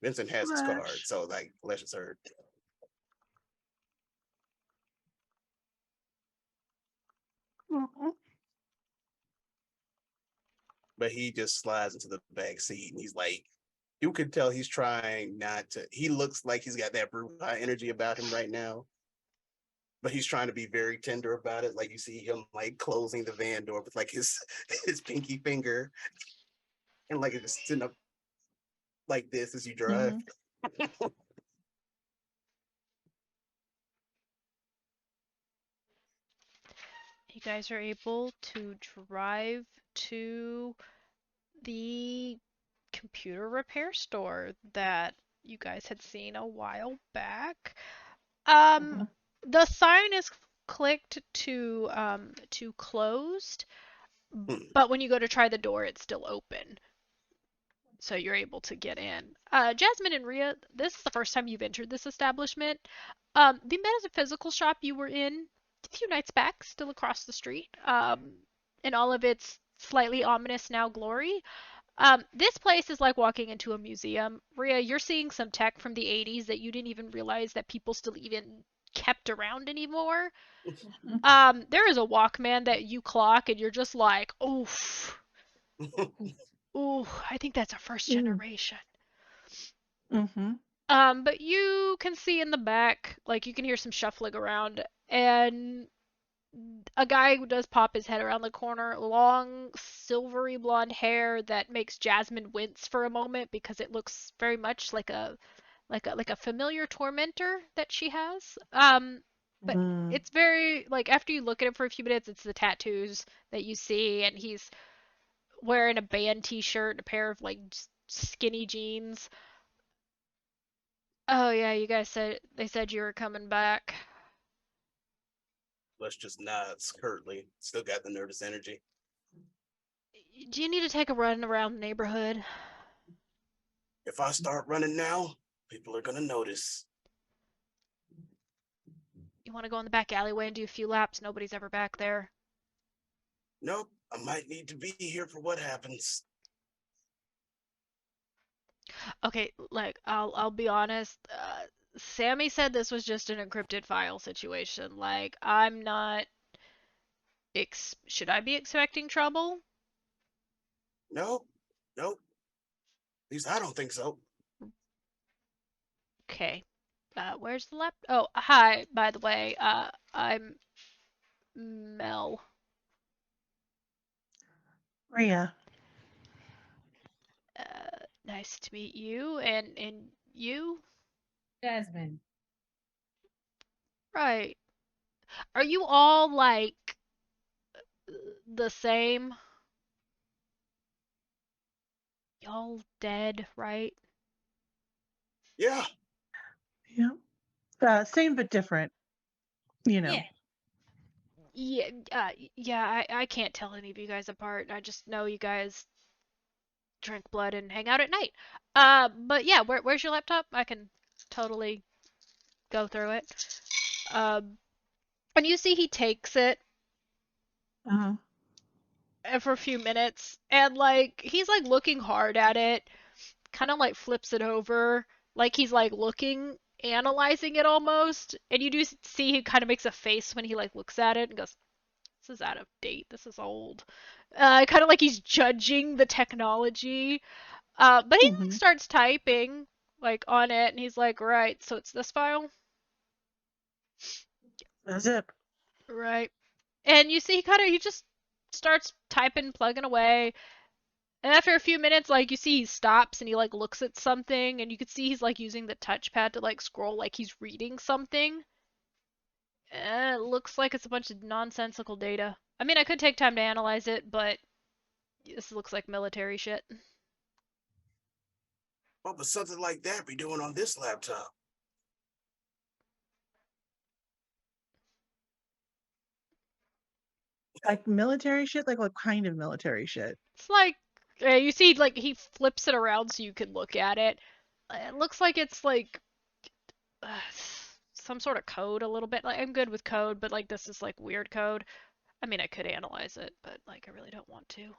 Vincent has his card, Ash. so like Les is heard. Mm-mm. But he just slides into the back seat and he's like, you can tell he's trying not to. He looks like he's got that brute high energy about him right now, but he's trying to be very tender about it. Like you see him like closing the van door with like his his pinky finger, and like just sitting up like this as you drive. Mhm. You guys are able to drive to the computer repair store that you guys had seen a while back. Um, Mhm. the sign is clicked to closed, Hmm. but when you go to try the door, it's still open. So you're able to get in. Jasmine and Rhea, this is the first time you've entered this establishment. The metaphysical shop you were in a few nights back, still across the street. in all of its slightly ominous now glory. This place is like walking into a museum. Rhea, you're seeing some tech from the 80s that you didn't even realize that people still even kept around anymore. There is a Walkman that you clock and you're just like, oof, ooh, I think that's a first Mm. generation. Mm-hmm. But you can see in the back, like you can hear some shuffling around, and a guy who does pop his head around the corner, long silvery blonde hair that makes Jasmine wince for a moment because it looks very much like a familiar tormentor that she has. But Mm. it's very like after you look at it for a few minutes, it's the tattoos that you see, and he's wearing a band T-shirt and a pair of like skinny jeans. Oh yeah, you guys said they said you were coming back. Let's just nods curtly. Still got the nervous energy. Do you need to take a run around the neighborhood? If I start running now, people are gonna notice. You want to go in the back alleyway and do a few laps? Nobody's ever back there. Nope, I might need to be here for what happens. Okay, like I'll be honest. Sammy said this was just an encrypted file situation. Like I'm not. Should I be expecting trouble? Nope, nope. At least I don't think so. Okay. Where's the lap? Oh, hi. By the way, I'm Mel. Rhea. Nice to meet you. And you? Jasmine. Right. Are you all like the same? Y'all dead, right? Yeah, Yeah. Same but different. You know. Yeah. Yeah, yeah. I can't tell any of you guys apart. I just know you guys drink blood and hang out at night. But yeah, where's your laptop? I can totally go through it. And you see he takes it Uh-huh. for a few minutes, and like he's like looking hard at it, kind of like flips it over, like he's like looking, analyzing it almost. And you do see he kind of makes a face when he like looks at it and goes, "This is out of date. This is old." Kind of like he's judging the technology. But he like Mm-hmm. starts typing like on it, and he's like, "Right, so it's this file, That's it. right?" And you see he just starts typing, plugging away. And after a few minutes, like you see he stops and he like looks at something, and you can see he's like using the touchpad to like scroll like he's reading something. It looks like it's a bunch of nonsensical data. I mean, I could take time to analyze it, but this looks like military shit. what would something like that be doing on this laptop? Like military shit? Like what kind of military shit? It's like you see like he flips it around so you can look at it. It looks like it's like uh, some sort of code a little bit. Like I'm good with code, but like this is like weird code. I mean, I could analyze it, but like I really don't want to. I'm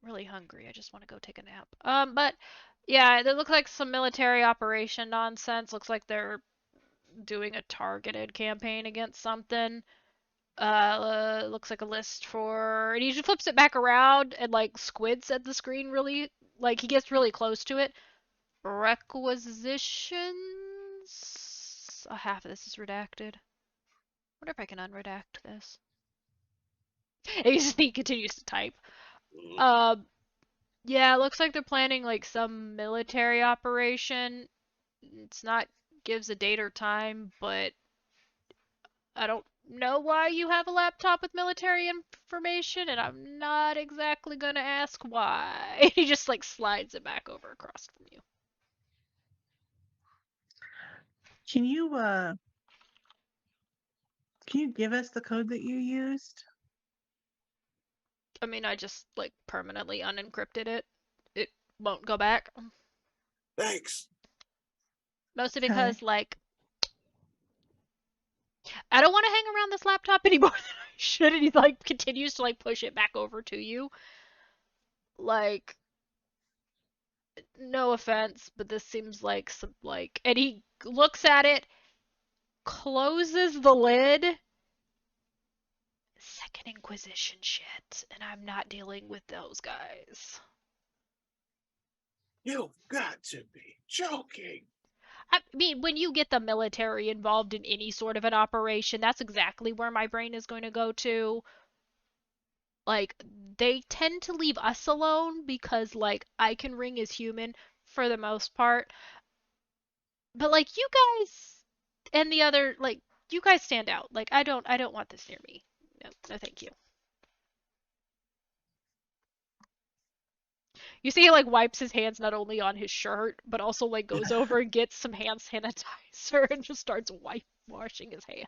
really hungry. I just want to go take a nap. But yeah, it looks like some military operation nonsense. Looks like they're doing a targeted campaign against something. Looks like a list for, and he just flips it back around and like squids at the screen really, like he gets really close to it. Requisitions. Half of this is redacted. Wonder if I can unredact this. He continues to type. Mm, Um, yeah, it looks like they're planning like some military operation. It's not gives a date or time, but I don't know why you have a laptop with military information, and I'm not exactly gonna ask why. He just like slides it back over across from you. Can you can you give us the code that you used? I mean, I just like permanently unencrypted it. It won't go back. thanks. Mostly Okay. because like I don't want to hang around this laptop anymore operation, and he like continues to like push it back over to you. Like, no offense, but this seems like some like, and he looks at it, closes the lid. Second Inquisition shit, and I'm not dealing with those guys. You've got to be joking. I mean, when you get the military involved in any sort of an operation, that's exactly where my brain is going to go to. Like, they tend to leave us alone because, like, I can ring as human for the most part. But, like, you guys and the other, like, you guys stand out. Like, I don't want this near me. No, no, thank you. You see, he like wipes his hands not only on his shirt, but also like goes over and gets some hand sanitizer and just starts washing his hands.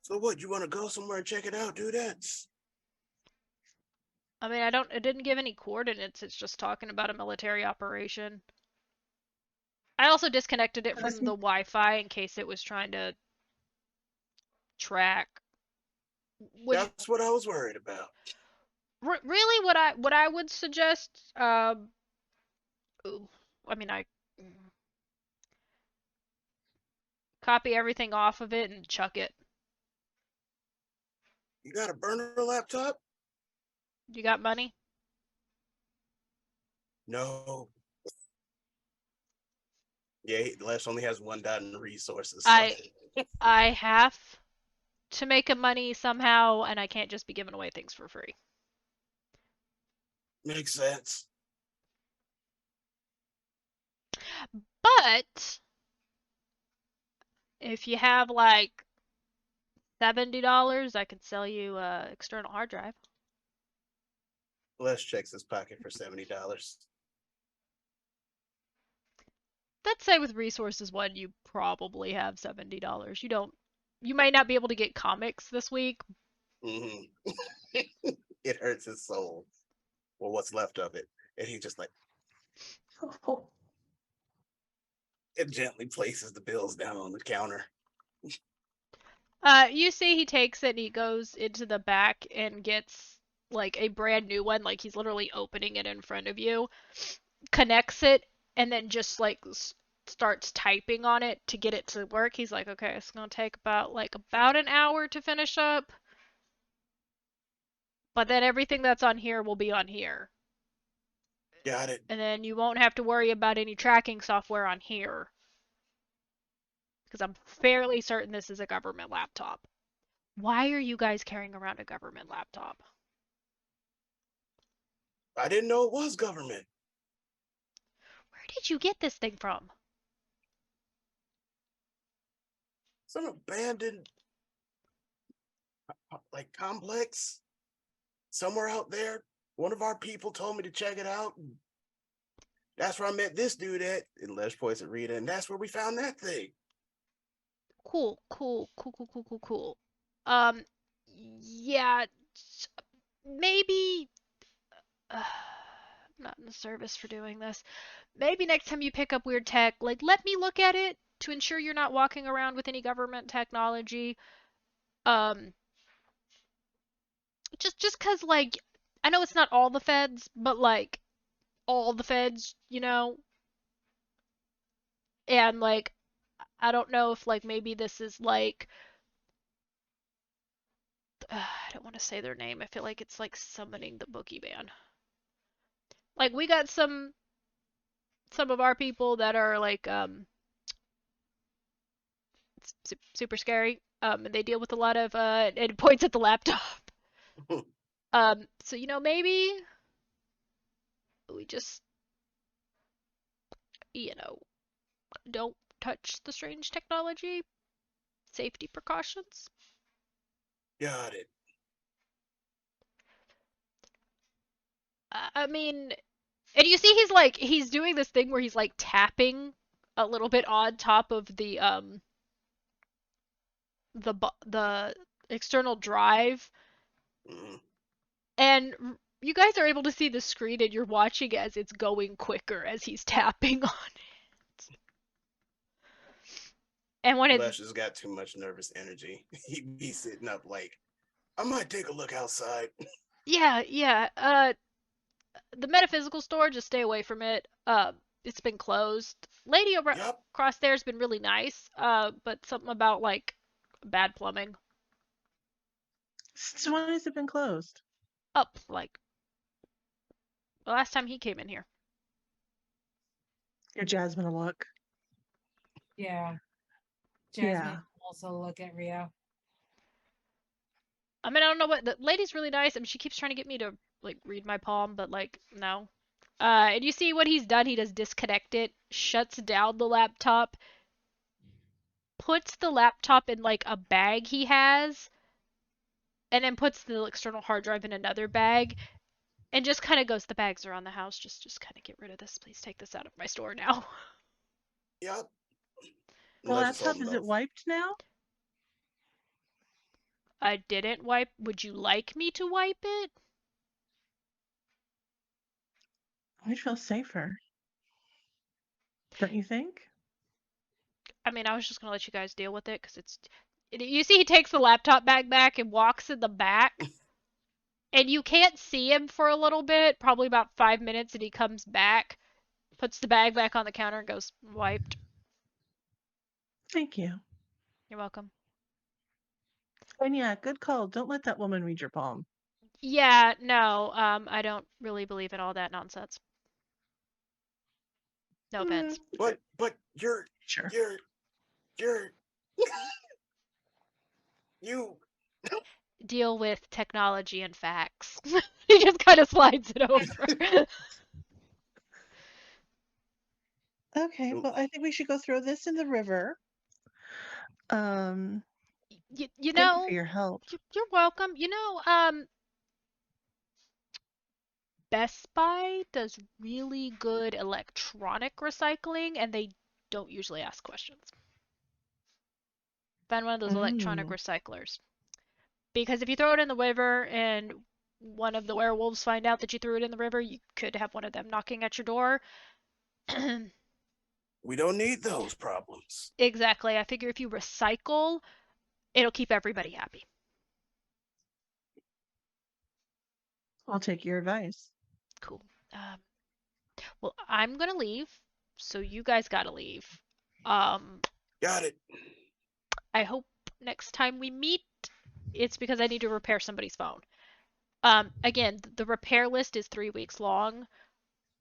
So what? You want to go somewhere and check it out, dudettes? I mean, it didn't give any coordinates. It's just talking about a military operation. I also disconnected it from the Wi-Fi in case it was trying to track. That's what I was worried about. Really, what I would suggest, I mean, I copy everything off of it and chuck it. You got a burner laptop? You got money? No. Yeah, Les only has one dot in resources. So. I have to make a money somehow, and I can't just be giving away things for free. Makes sense. But if you have like $70, I could sell you an external hard drive. Les checks his pocket for $70. Let's say with resources one, you probably have $70. You might not be able to get comics this week. Mm-hmm. It hurts his soul. Well, what's left of it. And he just like, it gently places the bills down on the counter. You see he takes it and he goes into the back and gets like a brand new one, like he's literally opening it in front of you, connects it, and then just like starts typing on it to get it to work. He's like, okay, it's gonna take about an hour to finish up, but then everything that's on here will be on here. Got it. And then you won't have to worry about any tracking software on here. Because I'm fairly certain this is a government laptop. Why are you guys carrying around a government laptop? I didn't know it was government. Where did you get this thing from? Some abandoned, like, complex somewhere out there. One of our people told me to check it out. That's where I met this dude at. And Les points at Rita, and that's where we found that thing. Cool. Yeah, maybe. I'm not in the service for doing this. Maybe next time you pick up weird tech, like let me look at it to ensure you're not walking around with any government technology. Just cause like I know it's not all the feds, but like all the feds, you know. And like I don't know if like maybe this is like I don't want to say their name. I feel like it's like summoning the boogeyman. Like we got some of our people that are like super scary. And they deal with a lot of and it points at the laptop. So you know maybe we just don't touch the strange technology. Safety precautions. Got it. I mean, and you see he's doing this thing where he's like tapping a little bit on top of the external drive. Mm-hmm. And you guys are able to see the screen and you're watching as it's going quicker as he's tapping on it. And when it's Lesh has got too much nervous energy. He'd be sitting up like, I might take a look outside. yeah, the metaphysical store, just stay away from it. It's been closed. Lady over Yup. across there's been really nice. But something about like bad plumbing. Since when has it been closed? Up like the last time he came in here. Your Jasmine a look. Yeah. Yeah. Jasmine also look at Rio. I mean, I don't know what the lady's really nice. I mean, she keeps trying to get me to like read my palm, but like no. And you see what he's done? He does disconnect it, shuts down the laptop, puts the laptop in like a bag he has, and then puts the external hard drive in another bag, and just kind of goes, the bags around the house. Just kind of get rid of this. Please take this out of my store now. Yup. The Lesh is laptop, holding is it off. wiped now? I didn't wipe. Would you like me to wipe it? I'd feel safer. Don't you think? I mean, I was just gonna let you guys deal with it because it's. You see, he takes the laptop bag back and walks in the back, and you can't see him for a little bit, probably about 5 minutes, and he comes back, puts the bag back on the counter, and goes, wiped. Thank you. You're welcome. And yeah, good call. Don't let that woman read your palm. Yeah, no, I don't really believe in all that nonsense. No offense. But you're Sure. you Deal with technology and facts. He just kind of slides it over. Okay, well, I think we should go throw this in the river. Um, you thank you for know, your help. you're welcome. You know, Best Buy does really good electronic recycling, and they don't usually ask questions. Find one of those electronic Mm. recyclers. Because if you throw it in the river and one of the werewolves find out that you threw it in the river, you could have one of them knocking at your door. we don't need those problems. Exactly. I figure if you recycle, it'll keep everybody happy. I'll take your advice. Cool. Um, well, I'm gonna leave, so you guys gotta leave. Um, Got it. I hope next time we meet, it's because I need to repair somebody's phone. Again, the repair list is 3 weeks long.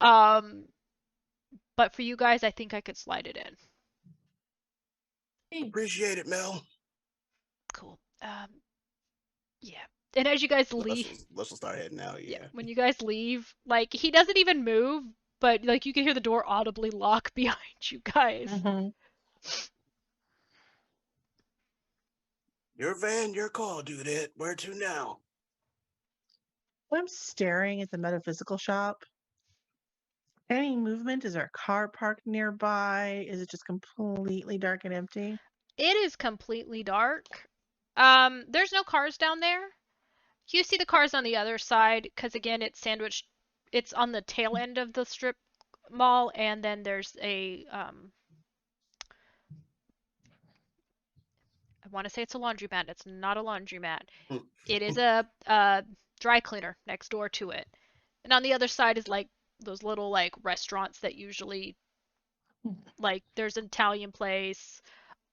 Um, but for you guys, I think I could slide it in. Appreciate it, Mel. Cool. Yeah. And as you guys Let's leave, let's start heading out. yeah, Yeah. when you guys leave, like he doesn't even move, but like you can hear the door audibly lock behind you guys. Mm-hmm. Your van, your call, dude. Where to now? I'm staring at the metaphysical shop. Any movement? Is there a car parked nearby? Is it just completely dark and empty? It is completely dark. There's no cars down there. You see the cars on the other side because again, it's sandwiched. It's on the tail end of the strip mall, and then there's a I want to say it's a laundromat. It's not a laundromat. It is a dry cleaner next door to it. And on the other side is like those little like restaurants that usually like there's an Italian place,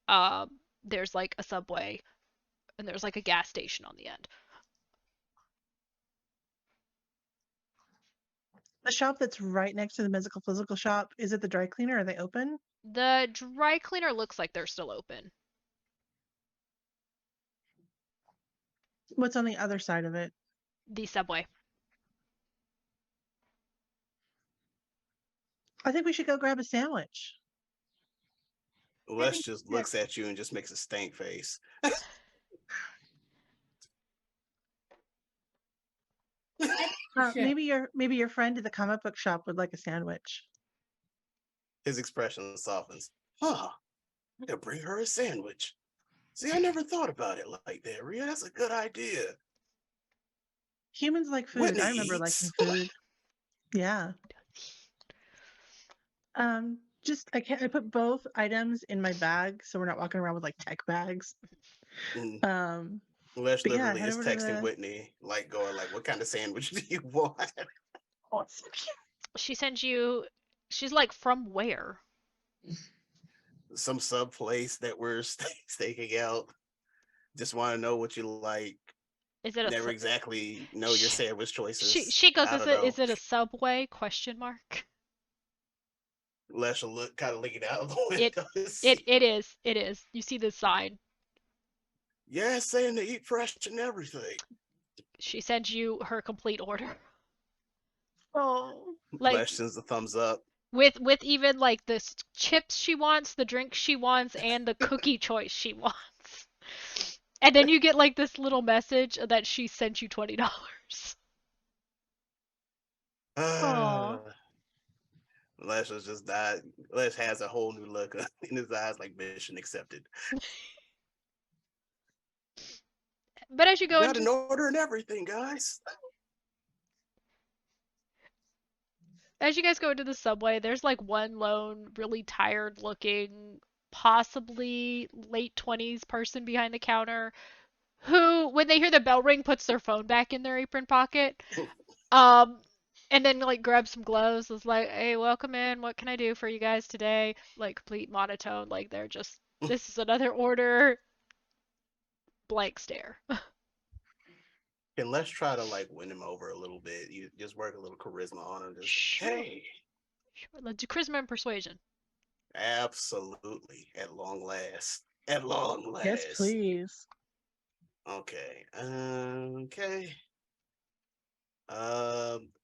there's like a Subway, and there's like a gas station on the end. The shop that's right next to the physical shop, is it the dry cleaner? Are they open? The dry cleaner looks like they're still open. What's on the other side of it? The Subway. I think we should go grab a sandwich. Les just looks at you and just makes a stank face. Sure. Maybe your friend at the comic book shop would like a sandwich. His expression softens. Huh. I could bring her a sandwich. See, I never thought about it like that, Rhea. That's a good idea. Humans like food. Whitney I remember eats. liking food. Yeah. I put both items in my bag, so we're not walking around with like tech bags. Mm. Um, Lesh but yeah, literally head is over to texting the. Whitney, like going like, "What kind of sandwich do you want?" Oh, it's so cute. She sends you. She's like, from where? Some sub place that we're staking out. Just want to know what you like. Is it a? Never exactly know your She sandwich choices. she goes. I don't know. Is it a Subway? Question mark. Lesh will look kind of looking out of the It window to see. it is. You see the sign. Yeah, it's saying to eat fresh and everything. She sends you her complete order. Oh, Like Lesh sends a thumbs up. with even like the chips she wants, the drink she wants, and the cookie choice she wants. And then you get like this little message that she sent you $20. Aw. Lesh has just died. Lesh has a whole new look in his eyes, like mission accepted. But as you go Got into an order and everything, guys. as you guys go into the subway, there's like one lone, really tired looking, possibly late 20s person behind the counter who, when they hear the bell ring, puts their phone back in their apron pocket. Um, and then like grabs some gloves. Is like, "Hey, welcome in. What can I do for you guys today?" Like complete monotone. Like they're just, "This is another order." Blank stare. And let's try to like win him over a little bit. You just work a little charisma on him. Just Sure. hey, Sure. Let's do charisma and persuasion. absolutely. At long last. At long yes, last. please. Okay. Okay.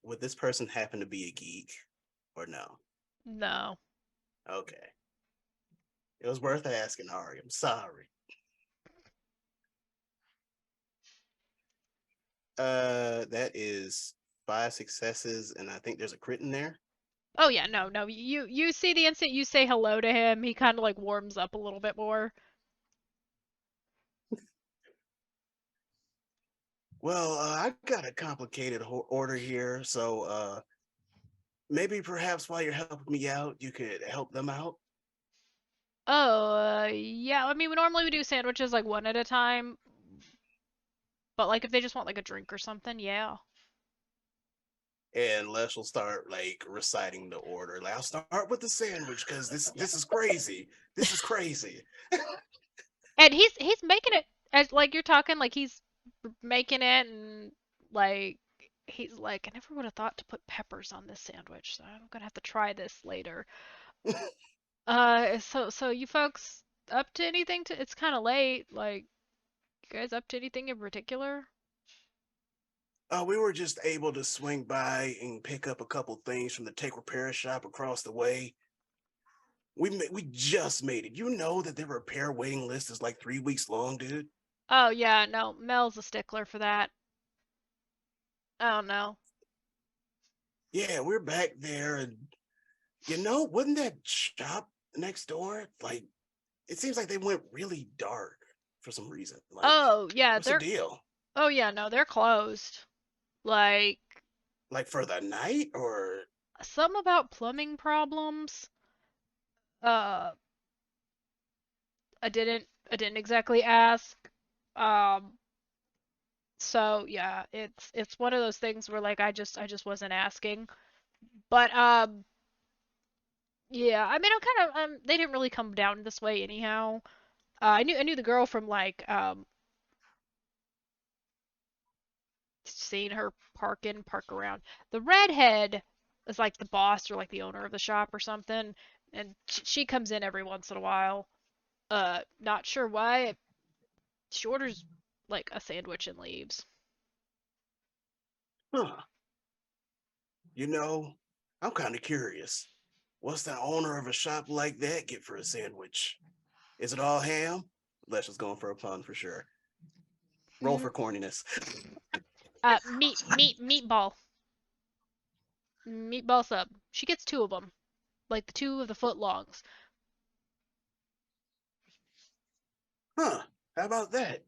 Would this person happen to be a geek or no? No. Okay. It was worth asking, Ari. I'm sorry. That is 5 successes, and I think there's a crit in there. Oh yeah, no. You see the instant you say hello to him, he kind of like warms up a little bit more. Well, I got a complicated order here, so maybe perhaps while you're helping me out, you could help them out. Oh, yeah. I mean, we normally do sandwiches like one at a time, but like if they just want like a drink or something, yeah. And Les will start like reciting the order. Like, I'll start with the sandwich because this is crazy. This is crazy. And he's making it as like you're talking like he's making it and like he's like I never would have thought to put peppers on this sandwich, so I'm gonna have to try this later. So you folks up to anything? To it's kind of late. Like you guys up to anything in particular? We were just able to swing by and pick up a couple things from the take repair shop across the way. We just made it. You know that their repair waiting list is like 3 weeks long, dude. Oh yeah, no, Mel's a stickler for that. Oh no. Yeah, we're back there, and wouldn't that shop next door like? It seems like they went really dark for some reason. Like, Oh yeah, what's the they're. deal? Oh yeah, no, they're closed. Like Like for the night or some about plumbing problems. Uh, I didn't exactly ask. Um, so yeah, it's one of those things where like I just wasn't asking. But yeah, I mean I'm kind of they didn't really come down this way anyhow. I knew the girl from like seeing her park around. The redhead is like the boss or like the owner of the shop or something, and she comes in every once in a while. Not sure why. She orders like a sandwich and leaves. huh? You know, I'm kind of curious. What's the owner of a shop like that get for a sandwich? Is it all ham? Les was going for a pun for sure. Roll Mm, for corniness. meatball sub. She gets two of them, like the two of the foot longs. Huh? How about that?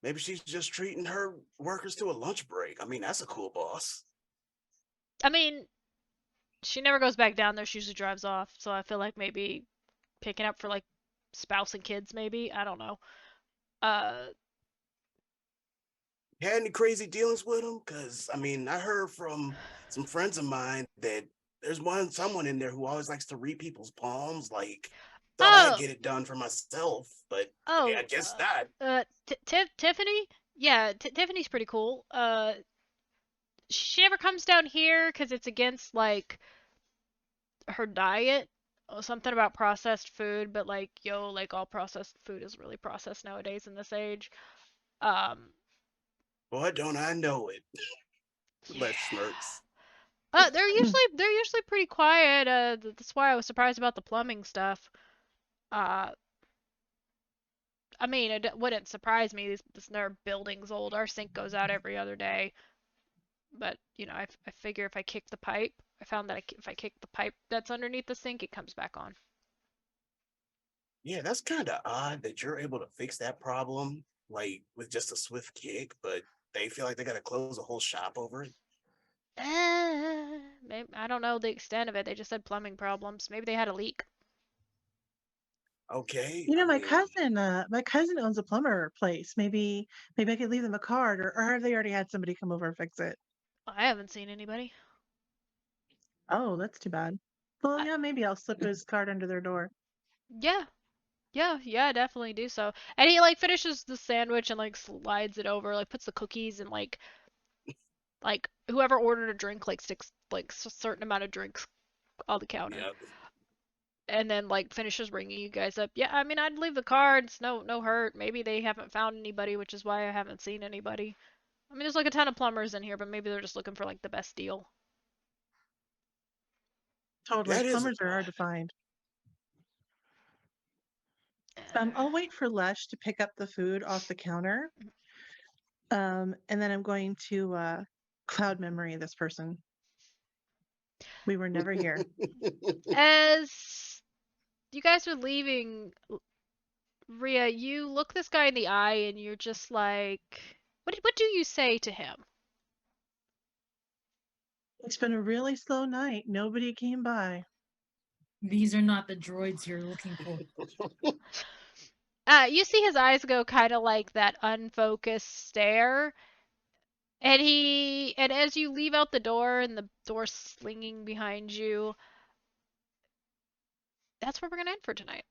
Maybe she's just treating her workers to a lunch break. I mean, that's a cool boss. I mean, She never goes back down there. She usually drives off. So I feel like maybe picking up for like spouse and kids, maybe. I don't know. Uh, Had any crazy dealings with him? Because I mean, I heard from some friends of mine that there's someone in there who always likes to read people's palms. Like, thought I'd oh, get it done for myself, but I oh, guess not. Tiffany? Yeah, Tiffany's pretty cool. She never comes down here because it's against like her diet. Something about processed food, but like, yo, like all processed food is really processed nowadays in this age. Um, Boy, don't I know it. yeah. Lesh smirks. They're usually pretty quiet. That's why I was surprised about the plumbing stuff. Uh, I mean, it wouldn't surprise me. Their building's old. Our sink goes out every other day. But I figure if I kick the pipe, I found that if I kick the pipe that's underneath the sink, it comes back on. Yeah, that's kind of odd that you're able to fix that problem like with just a swift kick, but they feel like they got to close a whole shop over it. Maybe, I don't know the extent of it. They just said plumbing problems. Maybe they had a leak. Okay, You I know, mean, my cousin owns a plumber place. Maybe I could leave them a card, or have they already had somebody come over and fix it? I haven't seen anybody. Oh, that's too bad. Well, I, yeah, maybe I'll slip his card under their door. yeah, yeah, definitely do so. And he like finishes the sandwich and like slides it over, like puts the cookies and like whoever ordered a drink like sticks like a certain amount of drinks on the counter. yeah, And then like finishes ringing you guys up. Yeah, I mean I'd leave the cards, no hurt. Maybe they haven't found anybody, which is why I haven't seen anybody. I mean there's like a ton of plumbers in here, but maybe they're just looking for like the best deal. Totally. that is Plumbers are hard odd. to find. Uh, I'll wait for Lush to pick up the food off the counter. And then I'm going to cloud memory this person. We were never here. As you guys are leaving, Ria, you look this guy in the eye and you're just like, what do you say to him? It's been a really slow night. Nobody came by. These are not the droids you're looking for. You see his eyes go kind of like that unfocused stare, and as you leave out the door and the door slinging behind you, that's where we're gonna end for tonight.